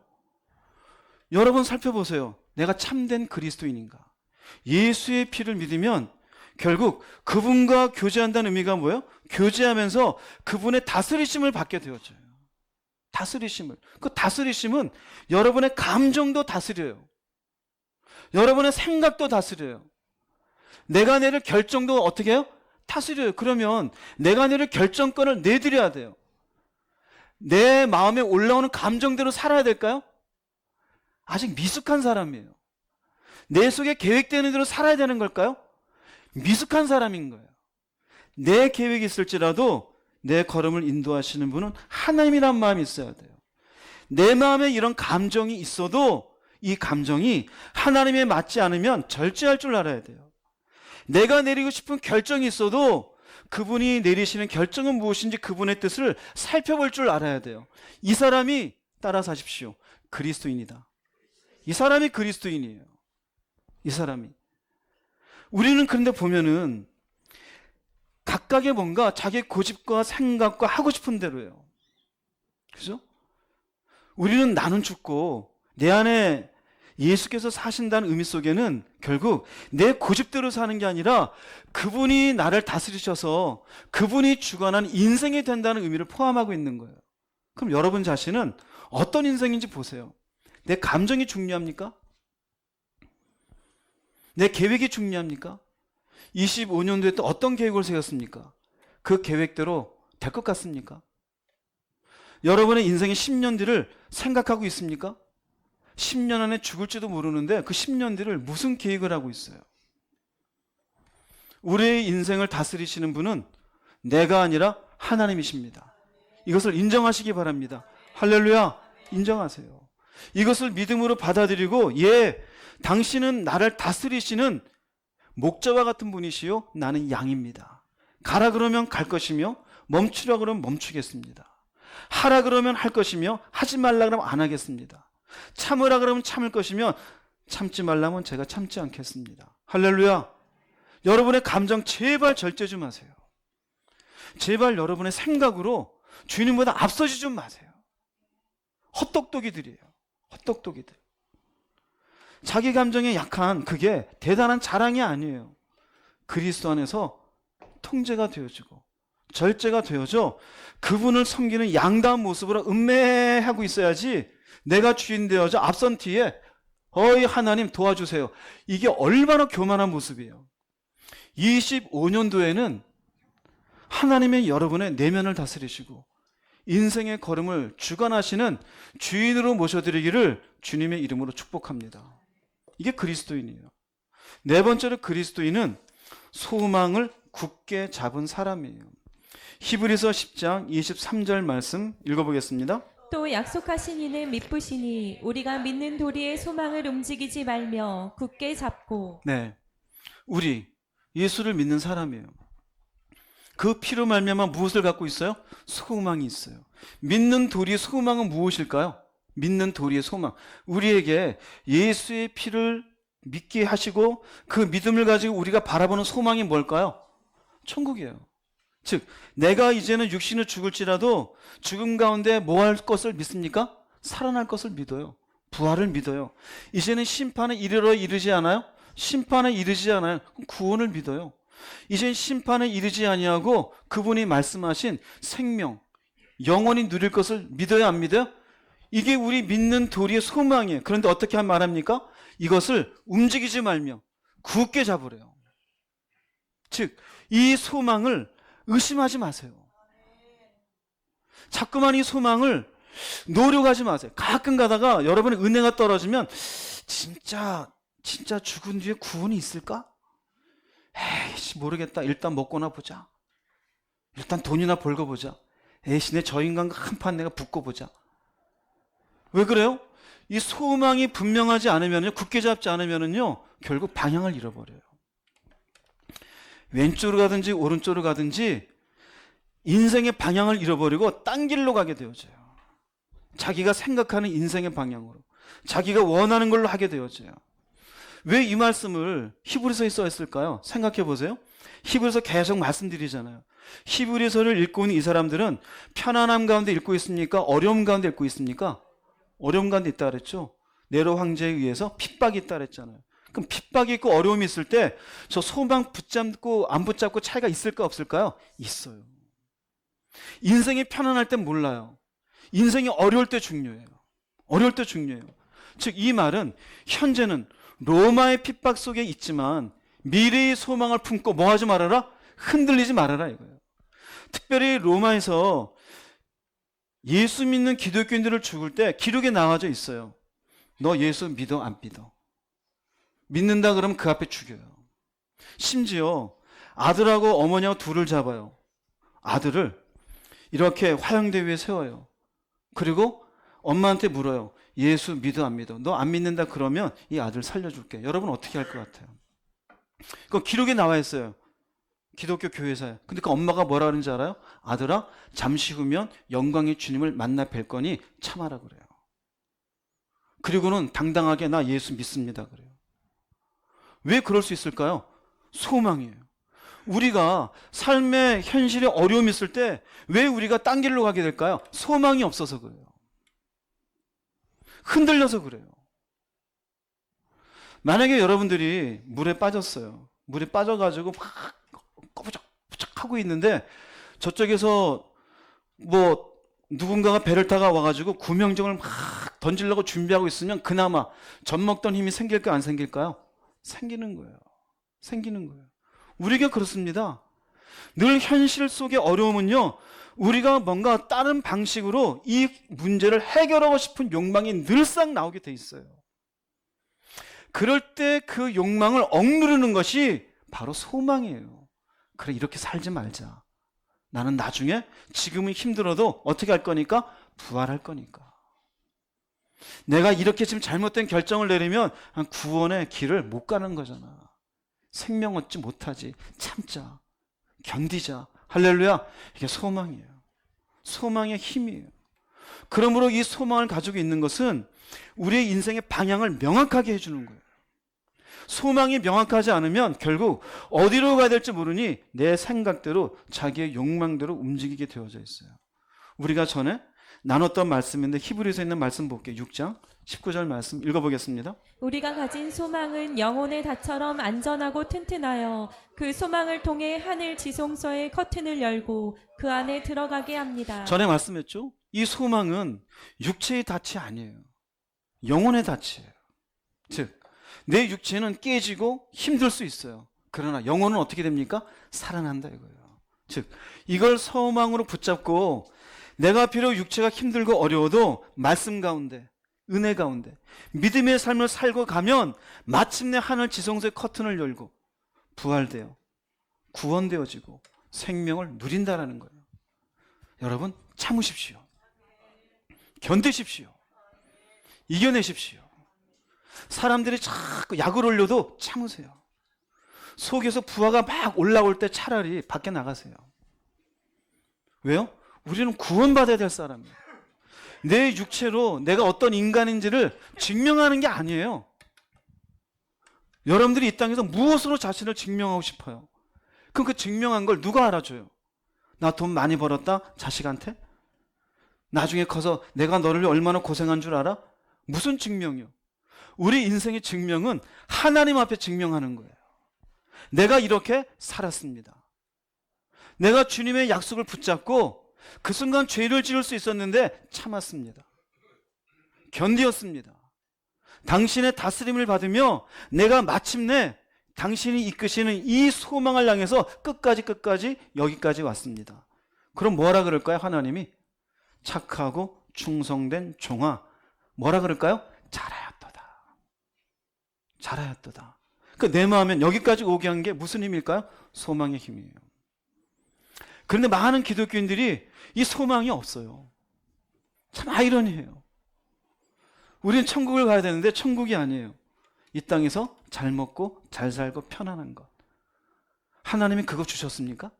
여러분 살펴보세요. 내가 참된 그리스도인인가? 예수의 피를 믿으면 결국 그분과 교제한다는 의미가 뭐예요? 교제하면서 그분의 다스리심을 받게 되어져요. 다스리심을. 그 다스리심은 여러분의 감정도 다스려요. 여러분의 생각도 다스려요. 내가 내릴 결정도 어떻게 해요? 다스려요. 그러면 내가 내릴 결정권을 내드려야 돼요. 내 마음에 올라오는 감정대로 살아야 될까요? 아직 미숙한 사람이에요. 내 속에 계획되는 대로 살아야 되는 걸까요? 미숙한 사람인 거예요. 내 계획이 있을지라도 내 걸음을 인도하시는 분은 하나님이란 마음이 있어야 돼요. 내 마음에 이런 감정이 있어도 이 감정이 하나님에 맞지 않으면 절제할 줄 알아야 돼요. 내가 내리고 싶은 결정이 있어도 그분이 내리시는 결정은 무엇인지 그분의 뜻을 살펴볼 줄 알아야 돼요. 이 사람이, 따라 사십시오, 그리스도인이다. 이 사람이 그리스도인이에요. 이 사람이. 우리는 그런데 보면은 각각의 뭔가 자기 고집과 생각과 하고 싶은 대로예요. 그죠? 우리는 나는 죽고 내 안에 예수께서 사신다는 의미 속에는 결국 내 고집대로 사는 게 아니라 그분이 나를 다스리셔서 그분이 주관하는 인생이 된다는 의미를 포함하고 있는 거예요. 그럼 여러분 자신은 어떤 인생인지 보세요. 내 감정이 중요합니까? 내 계획이 중요합니까? 25년도에 또 어떤 계획을 세웠습니까? 그 계획대로 될 것 같습니까? 여러분의 인생의 10년 뒤를 생각하고 있습니까? 10년 안에 죽을지도 모르는데 그 10년 뒤를 무슨 계획을 하고 있어요? 우리의 인생을 다스리시는 분은 내가 아니라 하나님이십니다. 이것을 인정하시기 바랍니다. 할렐루야, 인정하세요. 이것을 믿음으로 받아들이고, 당신은 나를 다스리시는 목자와 같은 분이시요 나는 양입니다. 가라 그러면 갈 것이며 멈추라 그러면 멈추겠습니다. 하라 그러면 할 것이며 하지 말라 그러면 안 하겠습니다. 참으라 그러면 참을 것이며 참지 말라면 제가 참지 않겠습니다. 할렐루야. 여러분의 감정 제발 절제 좀 하세요. 제발 여러분의 생각으로 주님보다 앞서지 좀 마세요. 헛똑똑이들이에요. 헛똑똑이들. 자기 감정에 약한 그게 대단한 자랑이 아니에요. 그리스도 안에서 통제가 되어지고 절제가 되어져 그분을 섬기는 양다운 모습으로 음매하고 있어야지 내가 주인 되어져 앞선 뒤에 어이 하나님 도와주세요. 이게 얼마나 교만한 모습이에요. 25년도에는 하나님의 여러분의 내면을 다스리시고 인생의 걸음을 주관하시는 주인으로 모셔드리기를 주님의 이름으로 축복합니다. 이게 그리스도인이에요. 네 번째로 그리스도인은 소망을 굳게 잡은 사람이에요. 히브리서 10장 23절 말씀 읽어보겠습니다. 또 약속하신 이는 미쁘시니 우리가 믿는 도리의 소망을 움직이지 말며 굳게 잡고. 네, 우리 예수를 믿는 사람이에요. 그 피로 말미암아 무엇을 갖고 있어요? 소망이 있어요. 믿는 도리의 소망은 무엇일까요? 믿는 도리의 소망. 우리에게 예수의 피를 믿게 하시고 그 믿음을 가지고 우리가 바라보는 소망이 뭘까요? 천국이에요. 즉 내가 이제는 육신을 죽을지라도 죽음 가운데 뭐 할 것을 믿습니까? 살아날 것을 믿어요. 부활을 믿어요. 이제는 심판에 이르지 않아요? 심판에 이르지 않아요. 그럼 구원을 믿어요. 이제 심판에 이르지 아니하고 그분이 말씀하신 생명, 영원히 누릴 것을 믿어요, 안 믿어요? 이게 우리 믿는 도리의 소망이에요. 그런데 어떻게 말합니까? 이것을 움직이지 말며 굳게 잡으래요. 즉, 이 소망을 의심하지 마세요. 자꾸만 이 소망을 노력하지 마세요. 가끔 가다가 여러분의 은혜가 떨어지면 진짜 죽은 뒤에 구원이 있을까? 에이씨 모르겠다. 일단 먹고나 보자. 일단 돈이나 벌고 보자. 에이씨 내 저 인간과 한판 내가 붙고 보자. 왜 그래요? 이 소망이 분명하지 않으면요, 굳게 잡지 않으면요, 결국 방향을 잃어버려요. 왼쪽으로 가든지 오른쪽으로 가든지 인생의 방향을 잃어버리고 딴 길로 가게 되어져요. 자기가 생각하는 인생의 방향으로, 자기가 원하는 걸로 하게 되어져요. 왜 이 말씀을 히브리서에 써있을까요? 생각해 보세요. 히브리서 계속 말씀드리잖아요. 히브리서를 읽고 있는 이 사람들은 편안함 가운데 읽고 있습니까? 어려움 가운데 읽고 있습니까? 어려움 가운데 있다 그랬죠. 네로 황제에 의해서 핍박이 있다 그랬잖아요. 그럼 핍박이 있고 어려움이 있을 때 저 소망 붙잡고 안 붙잡고 차이가 있을까 없을까요? 있어요. 인생이 편안할 땐 몰라요. 인생이 어려울 때 중요해요. 어려울 때 중요해요. 즉 이 말은 현재는 로마의 핍박 속에 있지만 미래의 소망을 품고 뭐 하지 말아라? 흔들리지 말아라 이거예요. 특별히 로마에서 예수 믿는 기독교인들을 죽을 때 기록에 나와져 있어요. 너 예수 믿어 안 믿어? 믿는다 그러면 그 앞에 죽여요. 심지어 아들하고 어머니하고 둘을 잡아요. 아들을 이렇게 화형대 위에 세워요. 그리고 엄마한테 물어요. 예수 믿어 안 믿어? 너 안 믿는다 그러면 이 아들 살려줄게. 여러분 어떻게 할 것 같아요? 그 기록에 나와 있어요. 기독교 교회사에. 근데 그 엄마가 뭐라 그러는지 알아요? 아들아, 잠시 후면 영광의 주님을 만나 뵐 거니 참아라 그래요. 그리고는 당당하게 나 예수 믿습니다 그래요. 왜 그럴 수 있을까요? 소망이에요. 우리가 삶의 현실에 어려움이 있을 때 왜 우리가 딴 길로 가게 될까요? 소망이 없어서 그래요. 흔들려서 그래요. 만약에 여러분들이 물에 빠졌어요. 물에 빠져가지고 막 꼬부적꼬부적 하고 있는데 저쪽에서 뭐 누군가가 배를 타고 와가지고 구명정을 막 던지려고 준비하고 있으면 그나마 젖먹던 힘이 생길까요? 안 생길까요? 생기는 거예요. 생기는 거예요. 우리가 그렇습니다. 늘 현실 속의 어려움은요, 우리가 뭔가 다른 방식으로 이 문제를 해결하고 싶은 욕망이 늘상 나오게 돼 있어요. 그럴 때 그 욕망을 억누르는 것이 바로 소망이에요. 그래, 이렇게 살지 말자. 나는 나중에 지금은 힘들어도 어떻게 할 거니까? 부활할 거니까. 내가 이렇게 지금 잘못된 결정을 내리면 구원의 길을 못 가는 거잖아. 생명 얻지 못하지. 참자. 견디자. 할렐루야. 이게 소망이에요. 소망의 힘이에요. 그러므로 이 소망을 가지고 있는 것은 우리의 인생의 방향을 명확하게 해주는 거예요. 소망이 명확하지 않으면 결국 어디로 가야 될지 모르니 내 생각대로 자기의 욕망대로 움직이게 되어져 있어요. 우리가 전에 나눴던 말씀인데 히브리서에 있는 말씀 볼게요. 6장 19절 말씀 읽어보겠습니다. 우리가 가진 소망은 영혼의 닷처럼 안전하고 튼튼하여 그 소망을 통해 하늘 지성소의 커튼을 열고 그 안에 들어가게 합니다. 전에 말씀했죠? 이 소망은 육체의 닻이 아니에요. 영혼의 닻이에요. 즉, 내 육체는 깨지고 힘들 수 있어요. 그러나 영혼은 어떻게 됩니까? 살아난다 이거예요. 즉, 이걸 소망으로 붙잡고 내가 비록 육체가 힘들고 어려워도 말씀 가운데, 은혜 가운데 믿음의 삶을 살고 가면 마침내 하늘 지성소의 커튼을 열고 부활되어 구원되어지고 생명을 누린다라는 거예요. 여러분, 참으십시오. 견디십시오. 이겨내십시오. 사람들이 자꾸 약을 올려도 참으세요. 속에서 부하가 막 올라올 때 차라리 밖에 나가세요. 왜요? 우리는 구원받아야 될 사람이에요. 내 육체로 내가 어떤 인간인지를 증명하는 게 아니에요. 여러분들이 이 땅에서 무엇으로 자신을 증명하고 싶어요? 그럼 그 증명한 걸 누가 알아줘요? 나 돈 많이 벌었다? 자식한테? 나중에 커서 내가 너를 위해 얼마나 고생한 줄 알아? 무슨 증명이요? 우리 인생의 증명은 하나님 앞에 증명하는 거예요. 내가 이렇게 살았습니다. 내가 주님의 약속을 붙잡고 그 순간 죄를 지을 수 있었는데 참았습니다. 견디었습니다. 당신의 다스림을 받으며 내가 마침내 당신이 이끄시는 이 소망을 향해서 끝까지 여기까지 왔습니다. 그럼 뭐라 그럴까요? 하나님이 착하고 충성된 종아, 뭐라 그럴까요? 잘하였도다. 잘하였도다. 내 마음엔 여기까지 오게 한 게 무슨 힘일까요? 소망의 힘이에요. 그런데 많은 기독교인들이 이 소망이 없어요. 참 아이러니해요. 우리는 천국을 가야 되는데 천국이 아니에요. 이 땅에서 잘 먹고 잘 살고 편안한 것. 하나님이 그거 주셨습니까?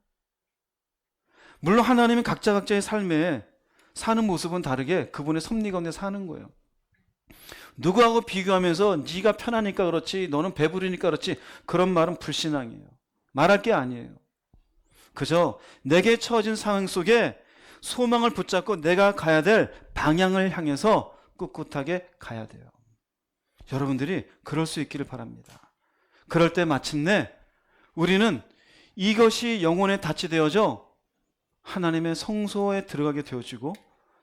물론 하나님은 각자의 삶에 사는 모습은 다르게 그분의 섭리 가운데 사는 거예요. 누구하고 비교하면서 네가 편하니까 그렇지, 너는 배부르니까 그렇지, 그런 말은 불신앙이에요. 말할 게 아니에요. 그저 내게 처해진 상황 속에 소망을 붙잡고 내가 가야 될 방향을 향해서 꿋꿋하게 가야 돼요. 여러분들이 그럴 수 있기를 바랍니다. 그럴 때 마침내 우리는 이것이 영혼의 닻이 되어져 하나님의 성소에 들어가게 되어지고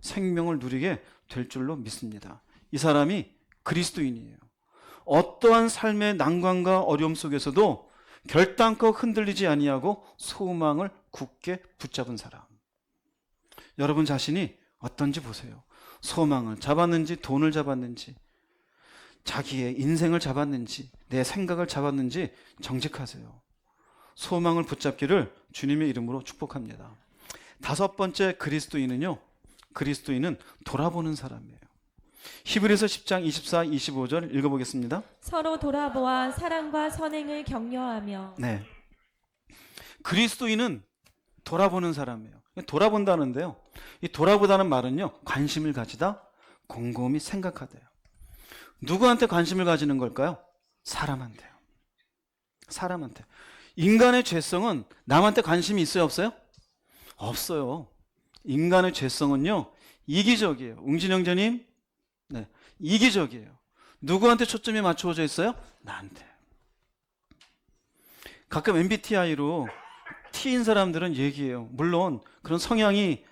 생명을 누리게 될 줄로 믿습니다. 이 사람이 그리스도인이에요. 어떠한 삶의 난관과 어려움 속에서도 결단코 흔들리지 아니하고 소망을 굳게 붙잡은 사람. 여러분 자신이 어떤지 보세요. 소망을 잡았는지, 돈을 잡았는지, 자기의 인생을 잡았는지, 내 생각을 잡았는지 정직하세요. 소망을 붙잡기를 주님의 이름으로 축복합니다. 다섯 번째 그리스도인은요, 그리스도인은 돌아보는 사람이에요. 히브리서 10장 24, 25절 읽어보겠습니다. 서로 돌아보아 사랑과 선행을 격려하며. 네, 그리스도인은 돌아보는 사람이에요. 돌아본다는데요, 이 돌아보다는 말은요, 관심을 가지다, 곰곰이 생각하대요. 누구한테 관심을 가지는 걸까요? 사람한테요. 사람한테. 인간의 죄성은 남한테 관심이 있어요, 없어요? 없어요. 인간의 죄성은요, 이기적이에요. 웅진 형제님, 네, 이기적이에요. 누구한테 초점이 맞춰져 있어요? 나한테. 가끔 MBTI로 T인 사람들은 얘기해요. 물론 그런 성향이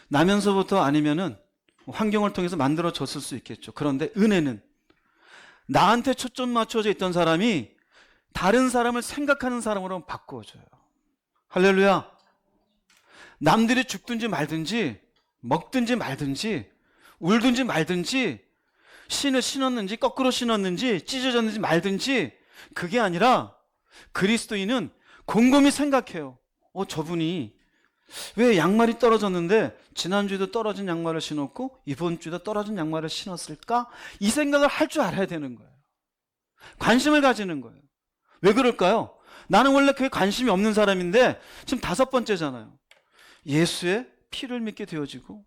나면서부터 아니면은 환경을 통해서 만들어졌을 수 있겠죠. 그런데 은혜는 나한테 초점 맞춰져 있던 사람이 다른 사람을 생각하는 사람으로 바꾸어줘요. 할렐루야. 남들이 죽든지 말든지, 먹든지 말든지, 울든지 말든지, 신을 신었는지 거꾸로 신었는지 찢어졌는지 말든지, 그게 아니라 그리스도인은 곰곰이 생각해요. 저분이 왜 양말이 떨어졌는데 지난주에도 떨어진 양말을 신었고 이번 주에도 떨어진 양말을 신었을까? 이 생각을 할 줄 알아야 되는 거예요. 관심을 가지는 거예요. 왜 그럴까요? 나는 원래 그게 관심이 없는 사람인데 지금 다섯 번째잖아요. 예수의 피를 믿게 되어지고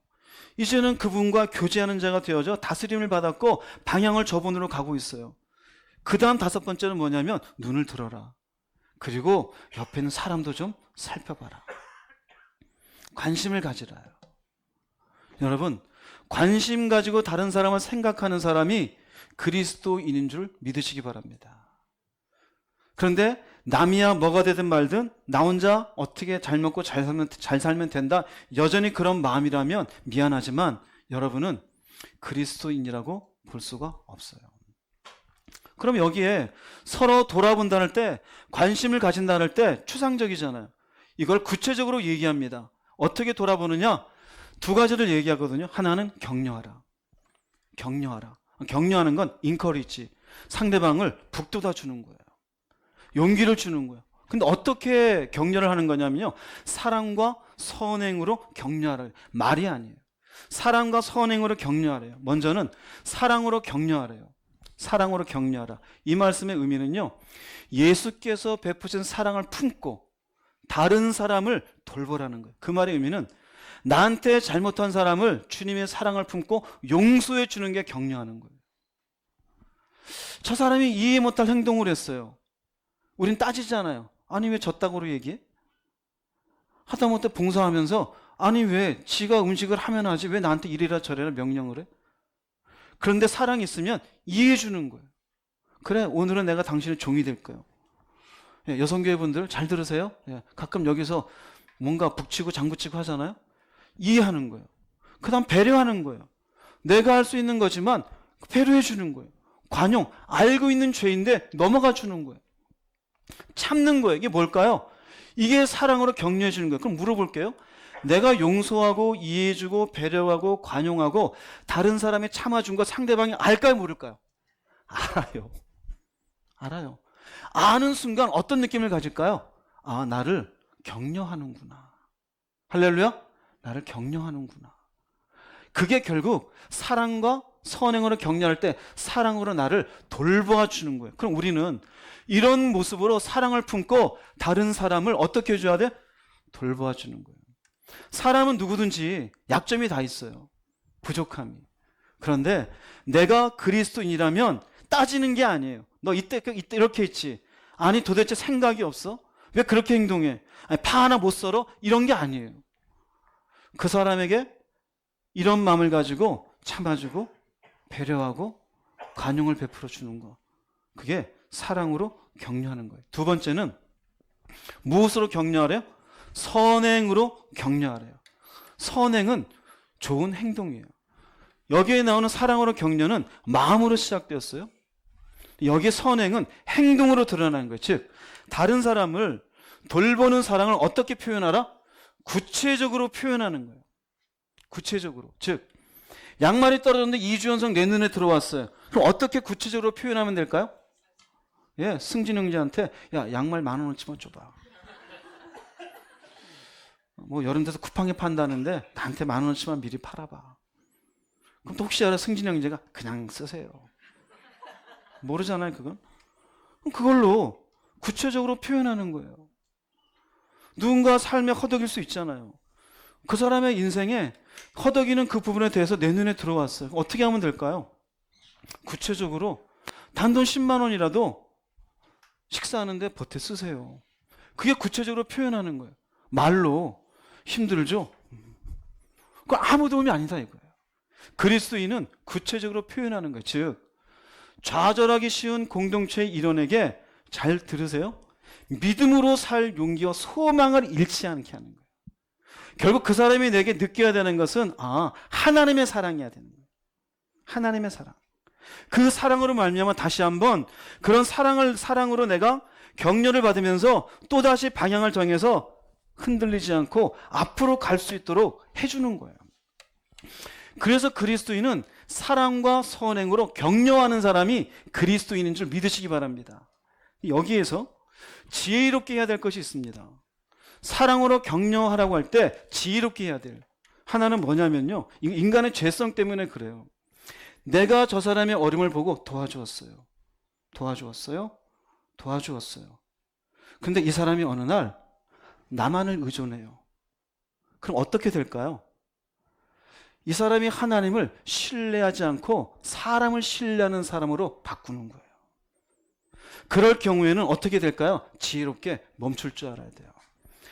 이제는 그분과 교제하는 자가 되어져 다스림을 받았고 방향을 저분으로 가고 있어요. 그 다음 다섯 번째는 뭐냐면 눈을 들어라. 그리고 옆에 있는 사람도 좀 살펴봐라. 관심을 가지라요. 여러분, 관심 가지고 다른 사람을 생각하는 사람이 그리스도인인 줄 믿으시기 바랍니다. 그런데 남이야 뭐가 되든 말든 나 혼자 어떻게 잘 먹고 잘 살면 된다, 여전히 그런 마음이라면 미안하지만 여러분은 그리스도인이라고 볼 수가 없어요. 그럼 여기에 서로 돌아본다는 때, 관심을 가진다는 때 추상적이잖아요. 이걸 구체적으로 얘기합니다. 어떻게 돌아보느냐? 두 가지를 얘기하거든요. 하나는 격려하라. 격려하라. 격려하는 건 encourage, 상대방을 북돋아 주는 거예요. 용기를 주는 거예요. 근데 어떻게 격려를 하는 거냐면요, 사랑과 선행으로 격려하라. 말이 아니에요. 사랑과 선행으로 격려하래요. 먼저는 사랑으로 격려하래요. 사랑으로 격려하라. 이 말씀의 의미는요, 예수께서 베푸신 사랑을 품고 다른 사람을 돌보라는 거예요. 그 말의 의미는 나한테 잘못한 사람을 주님의 사랑을 품고 용서해 주는 게 격려하는 거예요. 저 사람이 이해 못할 행동을 했어요. 우린 따지잖아요. 아니 왜 졌다고 얘기해? 하다못해 봉사하면서 아니 왜 지가 음식을 하면 하지 왜 나한테 이래라 저래라 명령을 해? 그런데 사랑이 있으면 이해해 주는 거예요. 그래, 오늘은 내가 당신의 종이 될 거예요. 예, 여성교회 분들 잘 들으세요. 예, 가끔 여기서 뭔가 북치고 장구치고 하잖아요. 이해하는 거예요. 그 다음 배려하는 거예요. 내가 할 수 있는 거지만 배려해 주는 거예요. 관용, 알고 있는 죄인데 넘어가 주는 거예요. 참는 거예요. 이게 뭘까요? 이게 사랑으로 격려해 주는 거예요. 그럼 물어볼게요. 내가 용서하고 이해해주고 배려하고 관용하고 다른 사람이 참아준 거 상대방이 알까요 모를까요? 알아요. 알아요. 아는 순간 어떤 느낌을 가질까요? 아, 나를 격려하는구나. 할렐루야? 나를 격려하는구나. 그게 결국 사랑과 선행으로 격려할 때 사랑으로 나를 돌보아 주는 거예요. 그럼 우리는 이런 모습으로 사랑을 품고 다른 사람을 어떻게 해줘야 돼? 돌보아 주는 거예요. 사람은 누구든지 약점이 다 있어요. 부족함이. 그런데 내가 그리스도인이라면 따지는 게 아니에요. 너 이때 이렇게 했지. 아니 도대체 생각이 없어? 왜 그렇게 행동해? 아니, 파 하나 못 썰어? 이런 게 아니에요. 그 사람에게 이런 마음을 가지고 참아주고 배려하고 관용을 베풀어 주는 거. 그게 사랑으로 격려하는 거예요. 두 번째는 무엇으로 격려하래요? 선행으로 격려하래요. 선행은 좋은 행동이에요. 여기에 나오는 사랑으로 격려는 마음으로 시작되었어요. 여기 선행은 행동으로 드러나는 거예요. 즉 다른 사람을 돌보는 사랑을 어떻게 표현하라? 구체적으로 표현하는 거예요. 구체적으로. 즉 양말이 떨어졌는데 2주 연속 내 눈에 들어왔어요. 그럼 어떻게 구체적으로 표현하면 될까요? 예, 승진 형제한테 야 양말 10,000원어치만 줘봐. 뭐 여러 데서 쿠팡에 판다는데 나한테 10,000원어치만 미리 팔아봐. 그럼 또 혹시 알아 승진 형제가 그냥 쓰세요. 모르잖아요 그건. 그럼 그걸로 구체적으로 표현하는 거예요. 누군가 삶에 허덕일 수 있잖아요. 그 사람의 인생에 허덕이는 그 부분에 대해서 내 눈에 들어왔어요. 어떻게 하면 될까요? 구체적으로 단돈 10만 원이라도 식사하는데 보태 쓰세요. 그게 구체적으로 표현하는 거예요. 말로 힘들죠? 그거 아무 도움이 아니다 이거예요. 그리스도인은 구체적으로 표현하는 거예요. 즉 좌절하기 쉬운 공동체의 일원에게 잘 들으세요. 믿음으로 살 용기와 소망을 잃지 않게 하는 거예요. 결국 그 사람이 내게 느껴야 되는 것은 하나님의 사랑이어야 되는 거예요. 하나님의 사랑. 그 사랑으로 말미암아 다시 한번 그런 사랑으로 내가 격려를 받으면서 또다시 방향을 정해서 흔들리지 않고 앞으로 갈 수 있도록 해주는 거예요. 그래서 그리스도인은 사랑과 선행으로 격려하는 사람이 그리스도인인 줄 믿으시기 바랍니다. 여기에서 지혜롭게 해야 될 것이 있습니다. 사랑으로 격려하라고 할 때 지혜롭게 해야 될 하나는 뭐냐면요, 인간의 죄성 때문에 그래요. 내가 저 사람의 어려움을 보고 도와주었어요. 근데 이 사람이 어느 날 나만을 의존해요. 그럼 어떻게 될까요? 이 사람이 하나님을 신뢰하지 않고 사람을 신뢰하는 사람으로 바꾸는 거예요. 그럴 경우에는 어떻게 될까요? 지혜롭게 멈출 줄 알아야 돼요.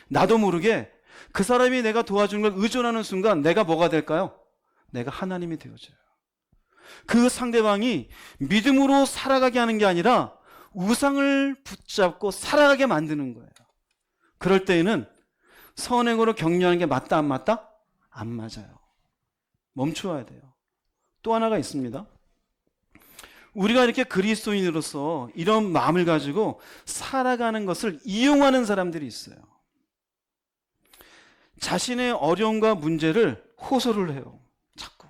나도 모르게 그 사람이 내가 도와주는 걸 의존하는 순간 내가 뭐가 될까요? 내가 하나님이 되어져요. 그 상대방이 믿음으로 살아가게 하는 게 아니라 우상을 붙잡고 살아가게 만드는 거예요. 그럴 때에는 선행으로 격려하는 게 맞다 안 맞다? 안 맞아요. 멈추어야 돼요. 또 하나가 있습니다. 우리가 이렇게 그리스도인으로서 이런 마음을 가지고 살아가는 것을 이용하는 사람들이 있어요. 자신의 어려움과 문제를 호소를 해요. 자꾸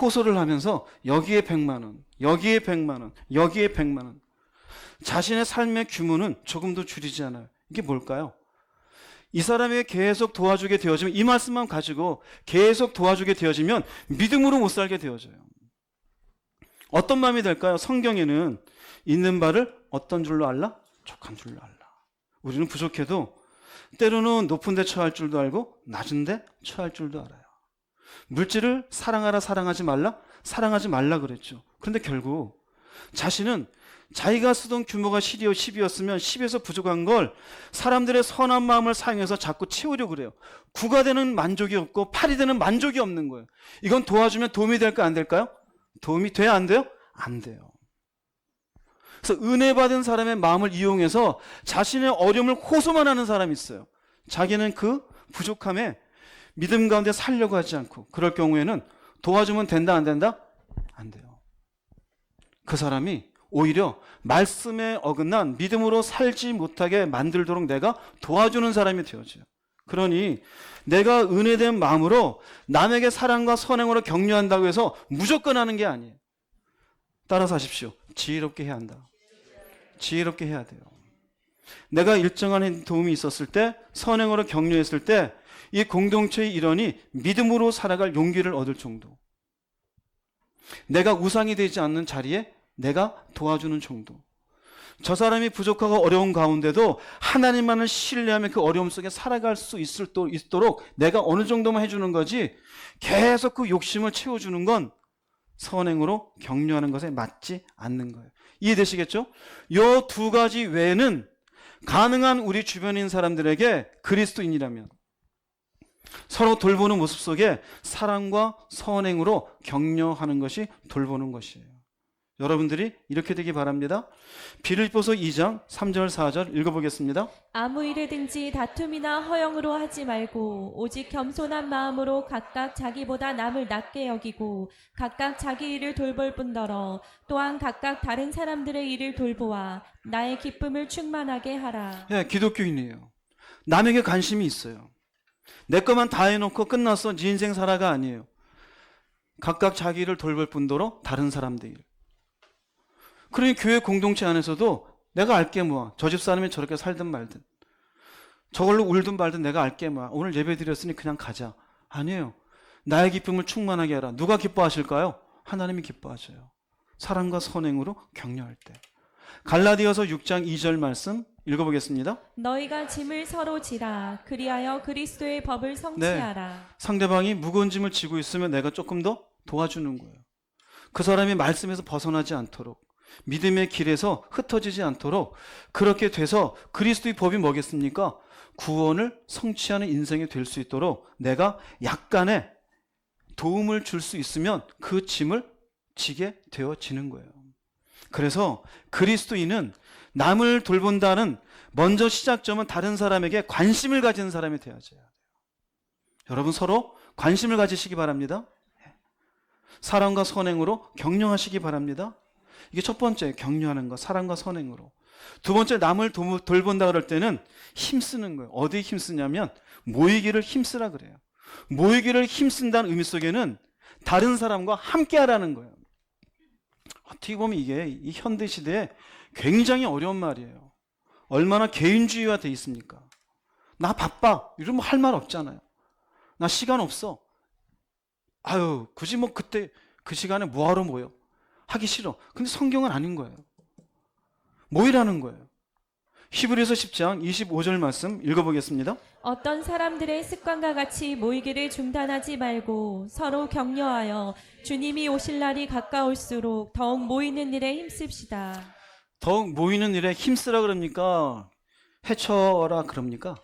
호소를 하면서 여기에 100만 원, 여기에 100만 원, 여기에 100만 원. 자신의 삶의 규모는 조금도 줄이지 않아요. 이게 뭘까요? 이 사람에게 계속 도와주게 되어지면, 이 말씀만 가지고 계속 도와주게 되어지면 믿음으로 못 살게 되어져요. 어떤 마음이 될까요? 성경에는 있는 바를 어떤 줄로 알라? 족한 줄로 알라. 우리는 부족해도 때로는 높은 데 처할 줄도 알고 낮은 데 처할 줄도 알아요. 물질을 사랑하라 사랑하지 말라? 사랑하지 말라 그랬죠. 그런데 결국 자신은 자기가 쓰던 규모가 10이었으면 10에서 부족한 걸 사람들의 선한 마음을 사용해서 자꾸 채우려고 그래요. 9가 되는 만족이 없고 8이 되는 만족이 없는 거예요. 이건 도와주면 도움이 될까 안 될까요? 도움이 돼야 안 돼요? 안 돼요. 그래서 은혜 받은 사람의 마음을 이용해서 자신의 어려움을 호소만 하는 사람이 있어요. 자기는 그 부족함에 믿음 가운데 살려고 하지 않고, 그럴 경우에는 도와주면 된다 안 된다? 안 돼요. 그 사람이 오히려 말씀에 어긋난 믿음으로 살지 못하게 만들도록 내가 도와주는 사람이 되어져요. 그러니 내가 은혜된 마음으로 남에게 사랑과 선행으로 격려한다고 해서 무조건 하는 게 아니에요. 따라서 하십시오. 지혜롭게 해야 한다. 지혜롭게 해야 돼요. 내가 일정한 도움이 있었을 때, 선행으로 격려했을 때 이 공동체의 일원이 믿음으로 살아갈 용기를 얻을 정도, 내가 우상이 되지 않는 자리에 내가 도와주는 정도, 저 사람이 부족하고 어려운 가운데도 하나님만을 신뢰하며 그 어려움 속에 살아갈 수 있도록 내가 어느 정도만 해주는 거지, 계속 그 욕심을 채워주는 건 선행으로 격려하는 것에 맞지 않는 거예요. 이해되시겠죠? 이 두 가지 외에는 가능한 우리 주변인 사람들에게 그리스도인이라면 서로 돌보는 모습 속에 사랑과 선행으로 격려하는 것이 돌보는 것이에요. 여러분들이 이렇게 되기 바랍니다. 빌립보서 2장 3절 4절 읽어보겠습니다. 아무 일에든지 다툼이나 허영으로 하지 말고 오직 겸손한 마음으로 각각 자기보다 남을 낮게 여기고 각각 자기 일을 돌볼 뿐더러 또한 각각 다른 사람들의 일을 돌보아 나의 기쁨을 충만하게 하라. 예, 기독교인이에요. 남에게 관심이 있어요. 내 것만 다 해놓고 끝났어, 네 인생 살아가 아니에요. 각각 자기 일을 돌볼 뿐더러 다른 사람들 일. 그러니 교회 공동체 안에서도 내가 알게 뭐야, 저 집 사람이 저렇게 살든 말든 저걸로 울든 말든 내가 알게 뭐야, 오늘 예배 드렸으니 그냥 가자. 아니에요. 나의 기쁨을 충만하게 하라. 누가 기뻐하실까요? 하나님이 기뻐하셔요. 사랑과 선행으로 격려할 때. 갈라디아서 6장 2절 말씀 읽어보겠습니다. 너희가 짐을 서로 지라 그리하여 그리스도의 법을 성취하라. 상대방이 무거운 짐을 지고 있으면 내가 조금 더 도와주는 거예요. 그 사람이 말씀에서 벗어나지 않도록, 믿음의 길에서 흩어지지 않도록, 그렇게 돼서 그리스도의 법이 뭐겠습니까? 구원을 성취하는 인생이 될 수 있도록 내가 약간의 도움을 줄 수 있으면 그 짐을 지게 되어지는 거예요. 그래서 그리스도인은 남을 돌본다는 먼저 시작점은 다른 사람에게 관심을 가지는 사람이 되어야 돼요. 여러분 서로 관심을 가지시기 바랍니다. 사랑과 선행으로 격려하시기 바랍니다. 이게 첫 번째, 격려하는 거, 사랑과 선행으로. 두 번째, 남을 돌본다 그럴 때는 힘쓰는 거예요. 어디에 힘쓰냐면 모이기를 힘쓰라 그래요. 모이기를 힘쓴다는 의미 속에는 다른 사람과 함께 하라는 거예요. 어떻게 보면 이게 이 현대 시대에 굉장히 어려운 말이에요. 얼마나 개인주의화 돼 있습니까? 나 바빠, 이러면 할 말 없잖아요. 나 시간 없어. 아유, 굳이 뭐 그때 그 시간에 뭐하러 모여? 하기 싫어. 근데 성경은 아닌 거예요. 모이라는 거예요. 히브리서 10장 25절 말씀 읽어보겠습니다. 어떤 사람들의 습관과 같이 모이기를 중단하지 말고 서로 격려하여 주님이 오실 날이 가까울수록 더욱 모이는 일에 힘씁시다. 더욱 모이는 일에 힘쓰라 그럽니까? 해쳐라 그럽니까?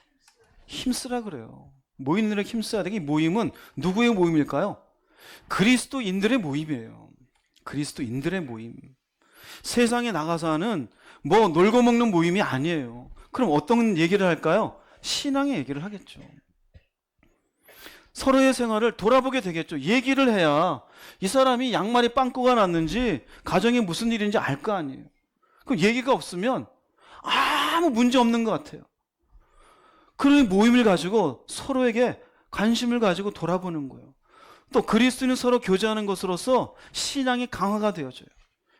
힘쓰라 그래요. 모이는 일에 힘써야 되기. 모임은 누구의 모임일까요? 그리스도인들의 모임이에요. 그리스도인들의 모임. 세상에 나가서 하는 뭐 놀고 먹는 모임이 아니에요. 그럼 어떤 얘기를 할까요? 신앙의 얘기를 하겠죠. 서로의 생활을 돌아보게 되겠죠. 얘기를 해야 이 사람이 양말에 빵꾸가 났는지 가정에 무슨 일인지 알 거 아니에요. 그럼 얘기가 없으면 아무 문제 없는 것 같아요. 그런 모임을 가지고 서로에게 관심을 가지고 돌아보는 거예요. 또 그리스도인은 서로 교제하는 것으로서 신앙이 강화가 되어져요.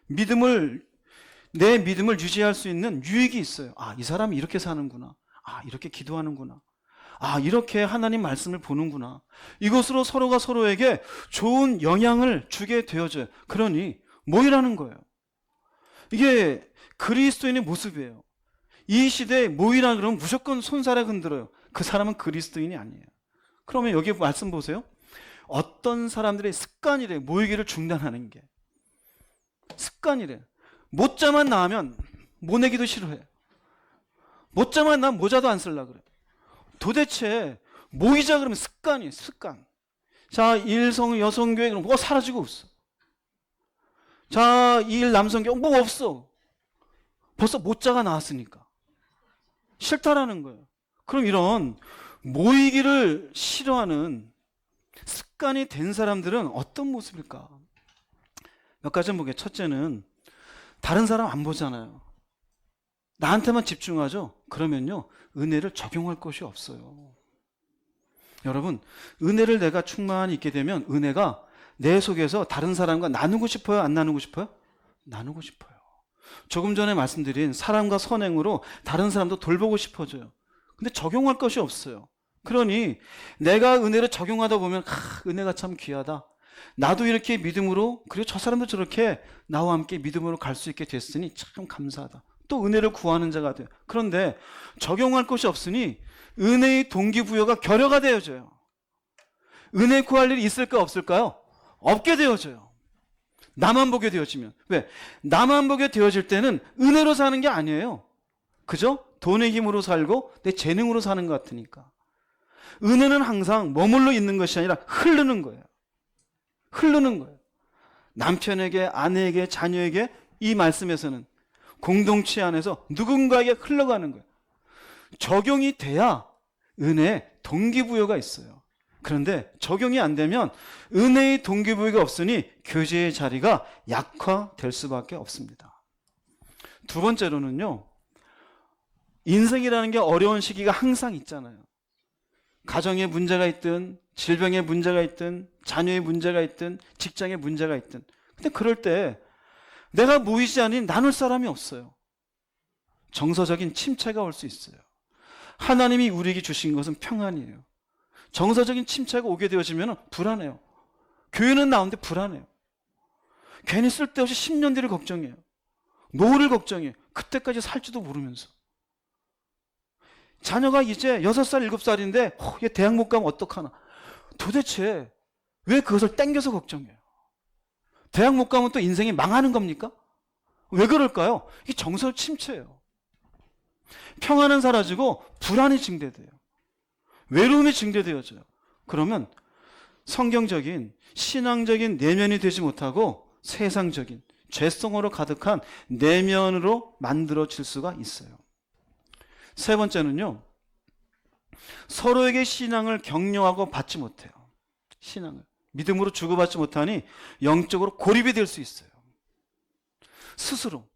내 믿음을 유지할 수 있는 유익이 있어요. 아, 이 사람이 이렇게 사는구나. 아, 이렇게 기도하는구나. 아, 이렇게 하나님 말씀을 보는구나. 이것으로 서로가 서로에게 좋은 영향을 주게 되어져요. 그러니 모이라는 거예요. 이게 그리스도인의 모습이에요. 이 시대에 모이라 그러면 무조건 손사래 흔들어요. 그 사람은 그리스도인이 아니에요. 그러면 여기 말씀 보세요. 어떤 사람들의 습관이래. 모이기를 중단하는 게. 습관이래. 모자만 나오면 모내기도 싫어해. 모자만 나면 모자도 안 쓰려고 그래. 도대체 모이자 그러면 습관이에요. 습관. 자, 일성 여성교회 그러면 뭐가 사라지고 없어. 자, 일 남성교회 뭐 없어. 벌써 모자가 나왔으니까. 싫다라는 거예요. 그럼 이런 모이기를 싫어하는 습관이 된 사람들은 어떤 모습일까? 몇 가지 보게. 첫째는 다른 사람 안 보잖아요. 나한테만 집중하죠. 그러면요, 은혜를 적용할 것이 없어요. 여러분, 은혜를 내가 충만히 있게 되면 은혜가 내 속에서 다른 사람과 나누고 싶어요? 안 나누고 싶어요? 나누고 싶어요. 조금 전에 말씀드린 사람과 선행으로 다른 사람도 돌보고 싶어져요. 근데 적용할 것이 없어요. 그러니 내가 은혜를 적용하다 보면 은혜가 참 귀하다. 나도 이렇게 믿음으로, 그리고 저 사람도 저렇게 나와 함께 믿음으로 갈 수 있게 됐으니 참 감사하다. 또 은혜를 구하는 자가 돼요. 그런데 적용할 것이 없으니 은혜의 동기부여가 결여가 되어져요. 은혜 구할 일이 있을까 없을까요? 없게 되어져요. 나만 보게 되어지면. 왜? 나만 보게 되어질 때는 은혜로 사는 게 아니에요. 그죠? 돈의 힘으로 살고 내 재능으로 사는 것 같으니까. 은혜는 항상 머물러 있는 것이 아니라 흐르는 거예요. 흐르는 거예요. 남편에게, 아내에게, 자녀에게 이 말씀에서는 공동체 안에서 누군가에게 흘러가는 거예요. 적용이 돼야 은혜의 동기부여가 있어요. 그런데 적용이 안 되면 은혜의 동기부여가 없으니 교제의 자리가 약화될 수밖에 없습니다. 두 번째로는요, 인생이라는 게 어려운 시기가 항상 있잖아요. 가정에 문제가 있든, 질병에 문제가 있든, 자녀의 문제가 있든, 직장에 문제가 있든. 근데 그럴 때 내가 모이지 않으니 나눌 사람이 없어요. 정서적인 침체가 올 수 있어요. 하나님이 우리에게 주신 것은 평안이에요. 정서적인 침체가 오게 되어지면 불안해요. 교회는 나오는데 불안해요. 괜히 쓸데없이 10년 뒤를 걱정해요. 노후를 걱정해요. 그때까지 살지도 모르면서. 자녀가 이제 6살, 7살인데 얘 대학 못 가면 어떡하나. 도대체 왜 그것을 땡겨서 걱정해요? 대학 못 가면 또 인생이 망하는 겁니까? 왜 그럴까요? 이게 정서 침체예요. 평안은 사라지고 불안이 증대돼요. 외로움이 증대되어져요. 그러면 성경적인 신앙적인 내면이 되지 못하고 세상적인 죄성으로 가득한 내면으로 만들어질 수가 있어요. 세 번째는요, 서로에게 신앙을 격려하고 받지 못해요. 신앙을 믿음으로 주고받지 못하니 영적으로 고립이 될 수 있어요. 스스로.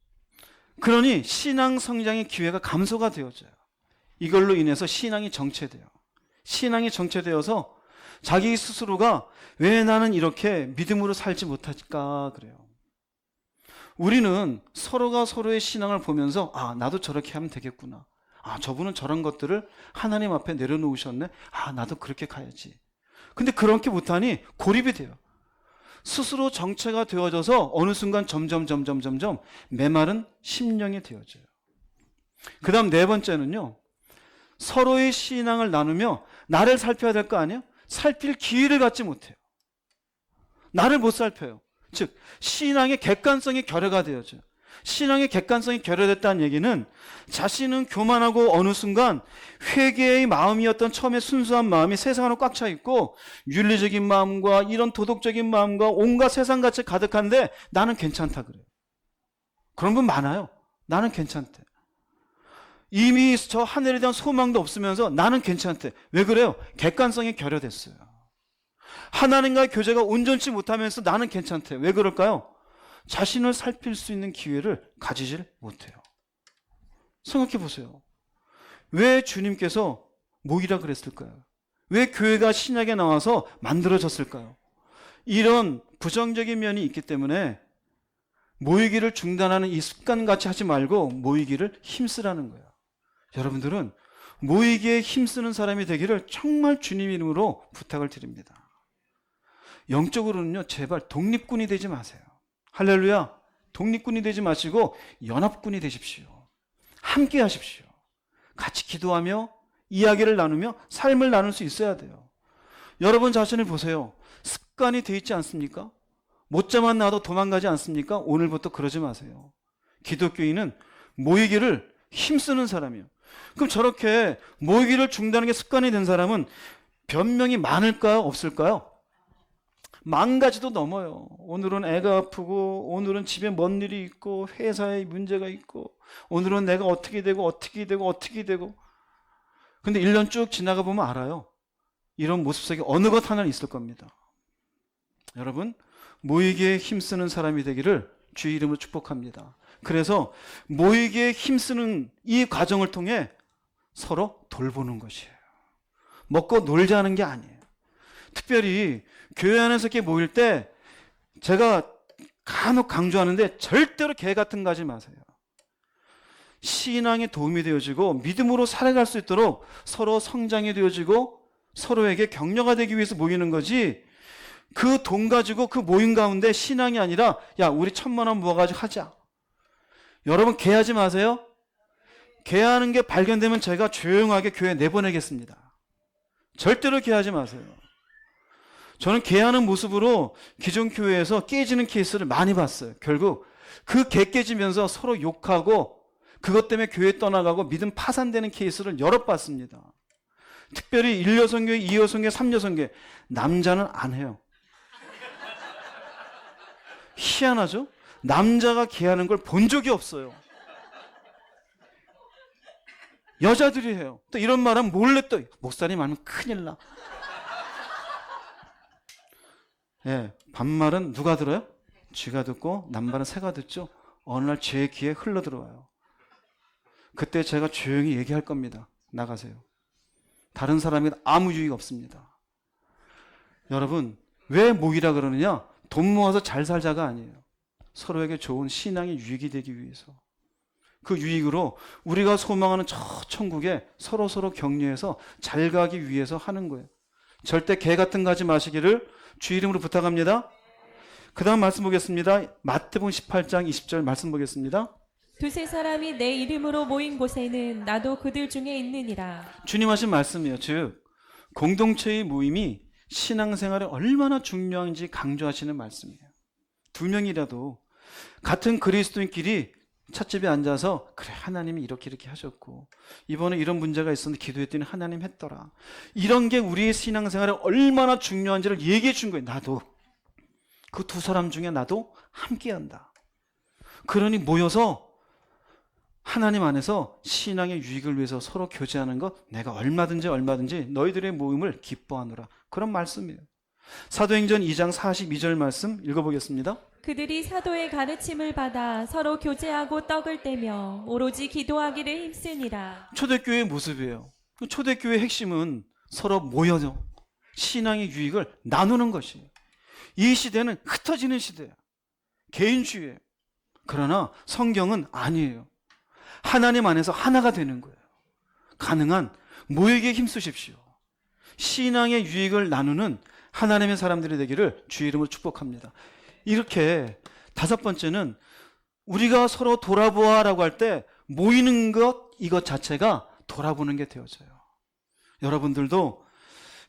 그러니 신앙 성장의 기회가 감소가 되어져요. 이걸로 인해서 신앙이 정체돼요. 신앙이 정체되어서 자기 스스로가 왜 나는 이렇게 믿음으로 살지 못할까 그래요. 우리는 서로가 서로의 신앙을 보면서 나도 저렇게 하면 되겠구나. 저분은 저런 것들을 하나님 앞에 내려놓으셨네. 나도 그렇게 가야지. 근데 그렇게 못하니 고립이 돼요. 스스로 정체가 되어져서 어느 순간 점점 메마른 심령이 되어져요. 그 다음 네 번째는요, 서로의 신앙을 나누며 나를 살펴야 될 거 아니에요? 살필 기회를 갖지 못해요. 나를 못 살펴요. 즉 신앙의 객관성이 결여가 되어져요. 신앙의 객관성이 결여됐다는 얘기는 자신은 교만하고 어느 순간 회개의 마음이었던 처음에 순수한 마음이 세상으로 꽉 차 있고 윤리적인 마음과 이런 도덕적인 마음과 온갖 세상 가치 가득한데 나는 괜찮다 그래요. 그런 분 많아요. 나는 괜찮대. 이미 저 하늘에 대한 소망도 없으면서 나는 괜찮대. 왜 그래요? 객관성이 결여됐어요. 하나님과의 교제가 온전치 못하면서 나는 괜찮대. 왜 그럴까요? 자신을 살필 수 있는 기회를 가지질 못해요. 생각해 보세요. 왜 주님께서 모이라 그랬을까요? 왜 교회가 신약에 나와서 만들어졌을까요? 이런 부정적인 면이 있기 때문에 모이기를 중단하는 이 습관같이 하지 말고 모이기를 힘쓰라는 거예요. 여러분들은 모이기에 힘쓰는 사람이 되기를 정말 주님 이름으로 부탁을 드립니다. 영적으로는요, 제발 독립군이 되지 마세요. 할렐루야. 독립군이 되지 마시고 연합군이 되십시오. 함께 하십시오. 같이 기도하며 이야기를 나누며 삶을 나눌 수 있어야 돼요. 여러분 자신을 보세요. 습관이 돼 있지 않습니까? 못자만 나도 도망가지 않습니까? 오늘부터 그러지 마세요. 기독교인은 모이기를 힘쓰는 사람이에요. 그럼 저렇게 모이기를 중단하는 게 습관이 된 사람은 변명이 많을까요? 없을까요? 만 가지도 넘어요. 오늘은 애가 아프고, 오늘은 집에 뭔 일이 있고, 회사에 문제가 있고, 오늘은 내가 어떻게 되고 근데 1년 쭉 지나가 보면 알아요. 이런 모습 속에 어느 것 하나는 있을 겁니다. 여러분, 모이기에 힘쓰는 사람이 되기를 주의 이름으로 축복합니다. 그래서 모이기에 힘쓰는 이 과정을 통해 서로 돌보는 것이에요. 먹고 놀자는 게 아니에요. 특별히 교회 안에서 이렇게 모일 때 제가 간혹 강조하는데 절대로 개 같은 거 하지 마세요. 신앙에 도움이 되어지고 믿음으로 살아갈 수 있도록 서로 성장이 되어지고 서로에게 격려가 되기 위해서 모이는 거지, 그 돈 가지고 그 모임 가운데 신앙이 아니라 야 우리 1,000만 원 모아가지고 하자. 여러분 개하지 마세요. 개하는 게 발견되면 제가 조용하게 교회 내보내겠습니다. 절대로 개하지 마세요. 저는 개하는 모습으로 기존 교회에서 깨지는 케이스를 많이 봤어요. 결국 그 개 깨지면서 서로 욕하고 그것 때문에 교회 떠나가고 믿음 파산되는 케이스를 여러 봤습니다. 특별히 1여선교회, 2여선교회, 3여선교회 남자는 안 해요. 희한하죠? 남자가 개하는 걸 본 적이 없어요. 여자들이 해요. 또 이런 말하면 몰래 또 목사님 하면 큰일 나. 예, 반말은 누가 들어요? 쥐가 듣고 남말은 새가 듣죠. 어느 날 제 귀에 흘러 들어와요. 그때 제가 조용히 얘기할 겁니다. 나가세요. 다른 사람에게 아무 유익 없습니다. 여러분, 왜 모이라 그러느냐? 돈 모아서 잘 살자가 아니에요. 서로에게 좋은 신앙의 유익이 되기 위해서. 그 유익으로 우리가 소망하는 저 천국에 서로 격려해서 잘 가기 위해서 하는 거예요. 절대 개 같은 거 하지 마시기를 주 이름으로 부탁합니다. 그 다음 말씀 보겠습니다. 마태복음 18장 20절 말씀 보겠습니다. 두세 사람이 내 이름으로 모인 곳에는 나도 그들 중에 있느니라. 주님 하신 말씀이에요. 즉 공동체의 모임이 신앙생활에 얼마나 중요한지 강조하시는 말씀이에요. 2명이라도 같은 그리스도인끼리 찻집에 앉아서 그래 하나님이 이렇게 하셨고 이번에 이런 문제가 있었는데 기도했더니 하나님 했더라. 이런 게 우리의 신앙생활에 얼마나 중요한지를 얘기해 준 거예요. 나도 그 2사람 중에 나도 함께한다. 그러니 모여서 하나님 안에서 신앙의 유익을 위해서 서로 교제하는 것 내가 얼마든지 너희들의 모임을 기뻐하노라. 그런 말씀이에요. 사도행전 2장 42절 말씀 읽어보겠습니다. 그들이 사도의 가르침을 받아 서로 교제하고 떡을 떼며 오로지 기도하기를 힘쓰니라. 초대교회의 모습이에요. 초대교회의 핵심은 서로 모여서 신앙의 유익을 나누는 것이에요. 이 시대는 흩어지는 시대야. 개인주의예요. 그러나 성경은 아니에요. 하나님 안에서 하나가 되는 거예요. 가능한 모이기에 힘쓰십시오. 신앙의 유익을 나누는 하나님의 사람들이 되기를 주의 이름으로 축복합니다. 이렇게 5번째는 우리가 서로 돌아보아라고 할 때 모이는 것 이것 자체가 돌아보는 게 되어져요. 여러분들도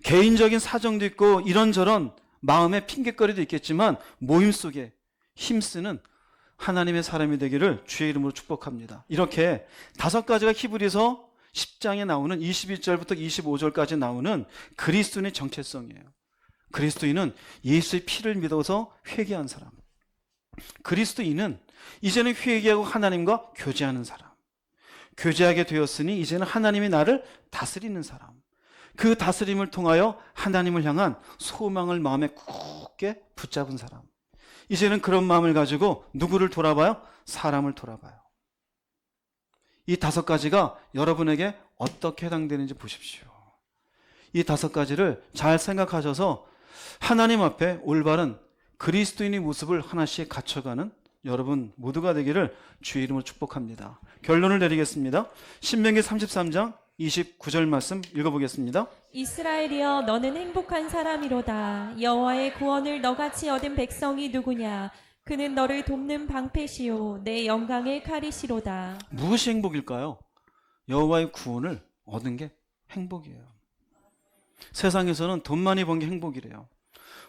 개인적인 사정도 있고 이런저런 마음의 핑계거리도 있겠지만 모임 속에 힘쓰는 하나님의 사람이 되기를 주의 이름으로 축복합니다. 이렇게 5가지가 히브리서 10장에 나오는 21절부터 25절까지 나오는 그리스도인의 정체성이에요. 그리스도인은 예수의 피를 믿어서 회개한 사람. 그리스도인은 이제는 회개하고 하나님과 교제하는 사람. 교제하게 되었으니 이제는 하나님이 나를 다스리는 사람. 그 다스림을 통하여 하나님을 향한 소망을 마음에 굳게 붙잡은 사람. 이제는 그런 마음을 가지고 누구를 돌아봐요? 사람을 돌아봐요. 이 5가지가 여러분에게 어떻게 해당되는지 보십시오. 이 5가지를 잘 생각하셔서 하나님 앞에 올바른 그리스도인의 모습을 하나씩 갖춰가는 여러분 모두가 되기를 주의 이름으로 축복합니다. 결론을 내리겠습니다. 신명기 33장 29절 말씀 읽어보겠습니다. 이스라엘이여 너는 행복한 사람이로다. 여호와의 구원을 너같이 얻은 백성이 누구냐? 그는 너를 돕는 방패시요 내 영광의 칼이시로다. 무엇이 행복일까요? 여호와의 구원을 얻은 게 행복이에요. 세상에서는 돈 많이 번 게 행복이래요.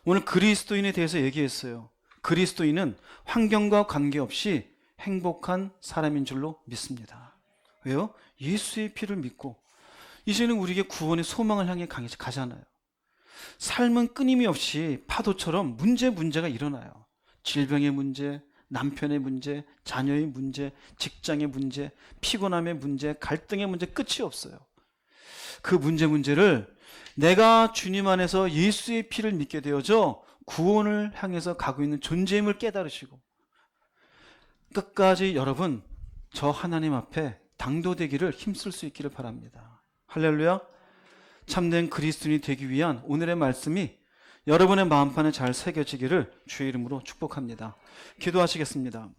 오늘 그리스도인에 대해서 얘기했어요. 그리스도인은 환경과 관계없이 행복한 사람인 줄로 믿습니다. 왜요? 예수의 피를 믿고 이제는 우리에게 구원의 소망을 향해 가잖아요. 삶은 끊임없이 파도처럼 문제가 일어나요. 질병의 문제, 남편의 문제, 자녀의 문제, 직장의 문제, 피곤함의 문제, 갈등의 문제 끝이 없어요. 그 문제를 내가 주님 안에서 예수의 피를 믿게 되어져 구원을 향해서 가고 있는 존재임을 깨달으시고 끝까지 여러분 저 하나님 앞에 당도되기를 힘쓸 수 있기를 바랍니다. 할렐루야. 참된 그리스도인이 되기 위한 오늘의 말씀이 여러분의 마음판에 잘 새겨지기를 주의 이름으로 축복합니다. 기도하시겠습니다.